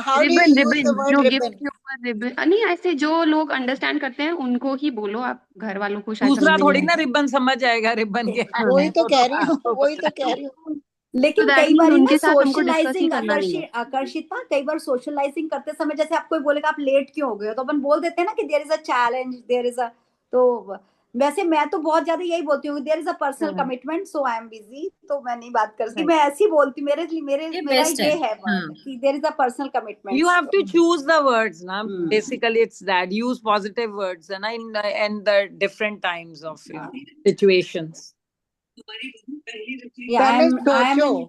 How do ribbon, you use ribbon the word जो गिफ्ट रिबन? के ऊपर रिबन, नहीं ऐसे जो लोग अंडरस्टैंड करते हैं उनको ही बोलो, आप घर वालों को शायद समझ दूसरा में थोड़ी नहीं ना रिबन समझ जाएगा रिबन के आए। वही हाँ, तो वो कह तो रही हूँ, आपको वही पता तो है। कह रही हूँ। तो लेकिन दैट कई मीन बार ना उनके साथ हमको डिस्कस ही सोशलाइजिंग, करना नहीं है। आकर्षिता, कई बार सोशलाइजिंग करते समय जैसे आप कोई बोलेगा आप लेट क्यों हो गए हो, तो अपन बोल देते हैं ना कि there is a challenge, there is a, तो वैसे मैं तो बहुत ज्यादा यही बोलती हूँ, देयर इज अ पर्सनल हाँ, commitment so I am busy, तो मैं नहीं बात करती, राइट। मैं ऐसी बोलती हूँ, मेरे लिए ये मेरा बेस्ट है। ये है हाँ, वर्ड कि there is a personal commitment. You have to choose the words, na. Basically, it's that use positive words, na, in the different times of situations. पहले आई एम सोचो इन,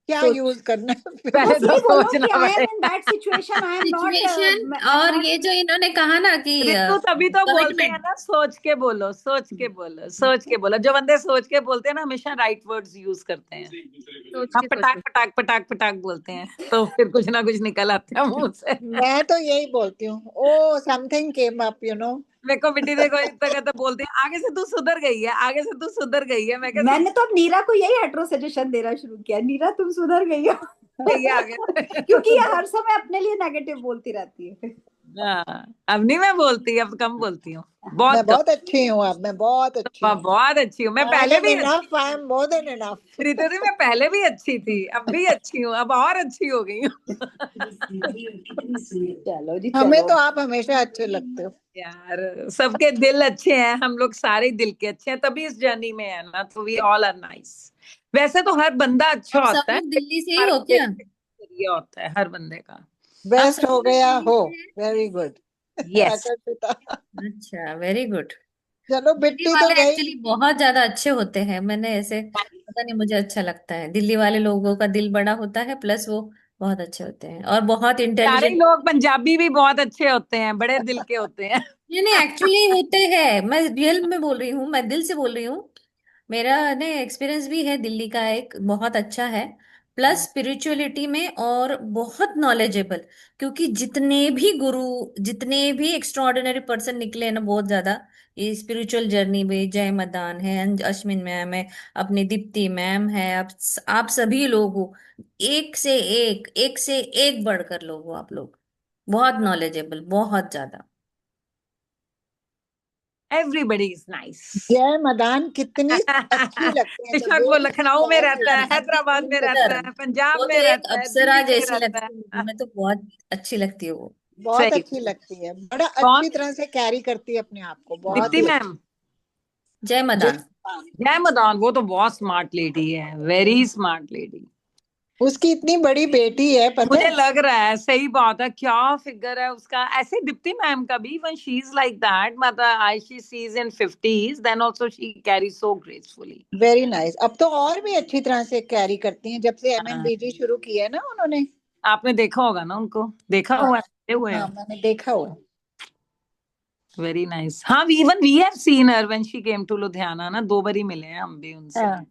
क्या सोच, यूज करना है फिर पहले बस तो ये बोलो कि सोचना आई एम इन पड़ेगा। That situation, I situation, am और नॉट। ये जो इन्होंने कहा ना कि रितु तभी तो बोलते हैं कमिटमेंट, ना, सोच के बोलो, सोच के बोलो, सोच के बोलो। जो बंदे सोच के बोलते हैं ना, हमेशा राइट वर्ड्स यूज करते हैं। सोच हम के पटाक सोचो। पटाक पटाक पटाक बोलते हैं, तो फिर कुछ ना कुछ निकल आता है मुंह से। मैं तो यही बोलती हूँ, oh something came up, you know, मेरे को बिट्टी देखो इतना कहता बोलती है आगे से तू सुधर गई है, आगे से तू सुधर गई है। मैं कहती मैंने तो अब नीरा को यही हेट्रो सजेशन देना शुरू किया, नीरा तुम सुधर गई हो। गई है आगे। क्योंकि ये हर समय अपने लिए नेगेटिव बोलती रहती है। हाँ, अब नहीं मैं बोलती, अब कम बोलती हूँ, मैं बहुत कम। बहुत अच्छी हूँ, अब मैं बहुत अच्छी हूँ। बहुत अच्छी हूँ मैं, I पहले am भी enough, I am more than enough. Ritu दी मैं पहले भी अच्छी थी, अब भी अच्छी हूँ, अब और अच्छी हो गई हूँ। चलो जी हमें चलो। तो आप हमेशा अच्छे लगते हो। यार सबके दिल अच्छे हैं, हम लोग सारे दिल के अच्छे हैं, तभी इस जर्नी में है ना, तो वी ऑल आर नाइस। वैसे तो हर बंदा अच्छा आप सब होता है, लोग दिल्ली से ही हर हो क्या? ये होता है हर बंदे का। बेस्ट सब हो लोग गया दिल्ली हो, से हैं? Very good. यस। अच्छा, वेरी गुड। चलो दिल्ली बिट्टी तो वाले गई। एक्चुअली बहुत ज्यादा अच्छे होते हैं, मैंने ऐसे पता नहीं, मुझे अच्छा लगता है दिल्ली वाले लोगों का दिल बड़ा होता है, प्लस वो बहुत अच्छे होते हैं और बहुत सारे इंटेलिजेंट। लोग पंजाबी भी बहुत अच्छे होते हैं, बड़े दिल के होते हैं। नहीं नहीं, एक्चुअली होते हैं, मैं रियल में बोल रही हूँ, मैं दिल से बोल रही हूँ। मेरा ने एक्सपीरियंस भी है दिल्ली का, एक बहुत अच्छा है, प्लस स्पिरिचुअलिटी में और बहुत नॉलेजेबल। क्योंकि जितने भी गुरु, जितने भी एक्स्ट्रॉर्डिनरी पर्सन निकले हैं ना बहुत ज्यादा ये स्पिरिचुअल जर्नी में, जय मदान है, अश्विन मैम है, अपनी दीप्ति मैम है, आप सभी लोग हो, एक से एक बढ़कर लोग हो आप लोग, बहुत नॉलेजेबल, बहुत ज्यादा। Everybody is nice. जय मदान कितनी अच्छी लगती है, बेशक वो लखनऊ में रहता है, अति हैदराबाद में रहता सुंदर, है, पंजाब वो तो में एक रहता है, अप्सरा दिल्ली में जैसी रहता लगती है मुझे, है। मैं तो बहुत अच्छी लगती है वो। बहुत सही। अच्छी लगती है, बड़ा कौन? अच्छी तरह से कैरी करती है अपने आप को, बहुत दीप्ति ही मैम। जय अच्छी। मदान। जय मदान वो तो बहुत स्मार्ट लेडी है, वेरी स्मार्ट लेडी। उसकी इतनी बड़ी बेटी है, पता मुझे है? लग रहा है, सही बात है, क्या फिगर है उसका। ऐसे दीप्ति मैम का भी, when she is like that, मतलब I she sees in 50s, then also she carries so gracefully। Very nice. अब तो और भी अच्छी तरह से कैरी करती हैं जब से हाँ, MNBG शुरू किया है ना उन्होंने। आपने देखा होगा ना उनको, देखा हाँ, हुआ है, मिले हुए हाँ हैं। मैंने देखा हुआ है। Very nice. हाँ, even we have seen her when she came to Ludhiana ना, 2 बार ही मिले हैं हम भी उनसे। हाँ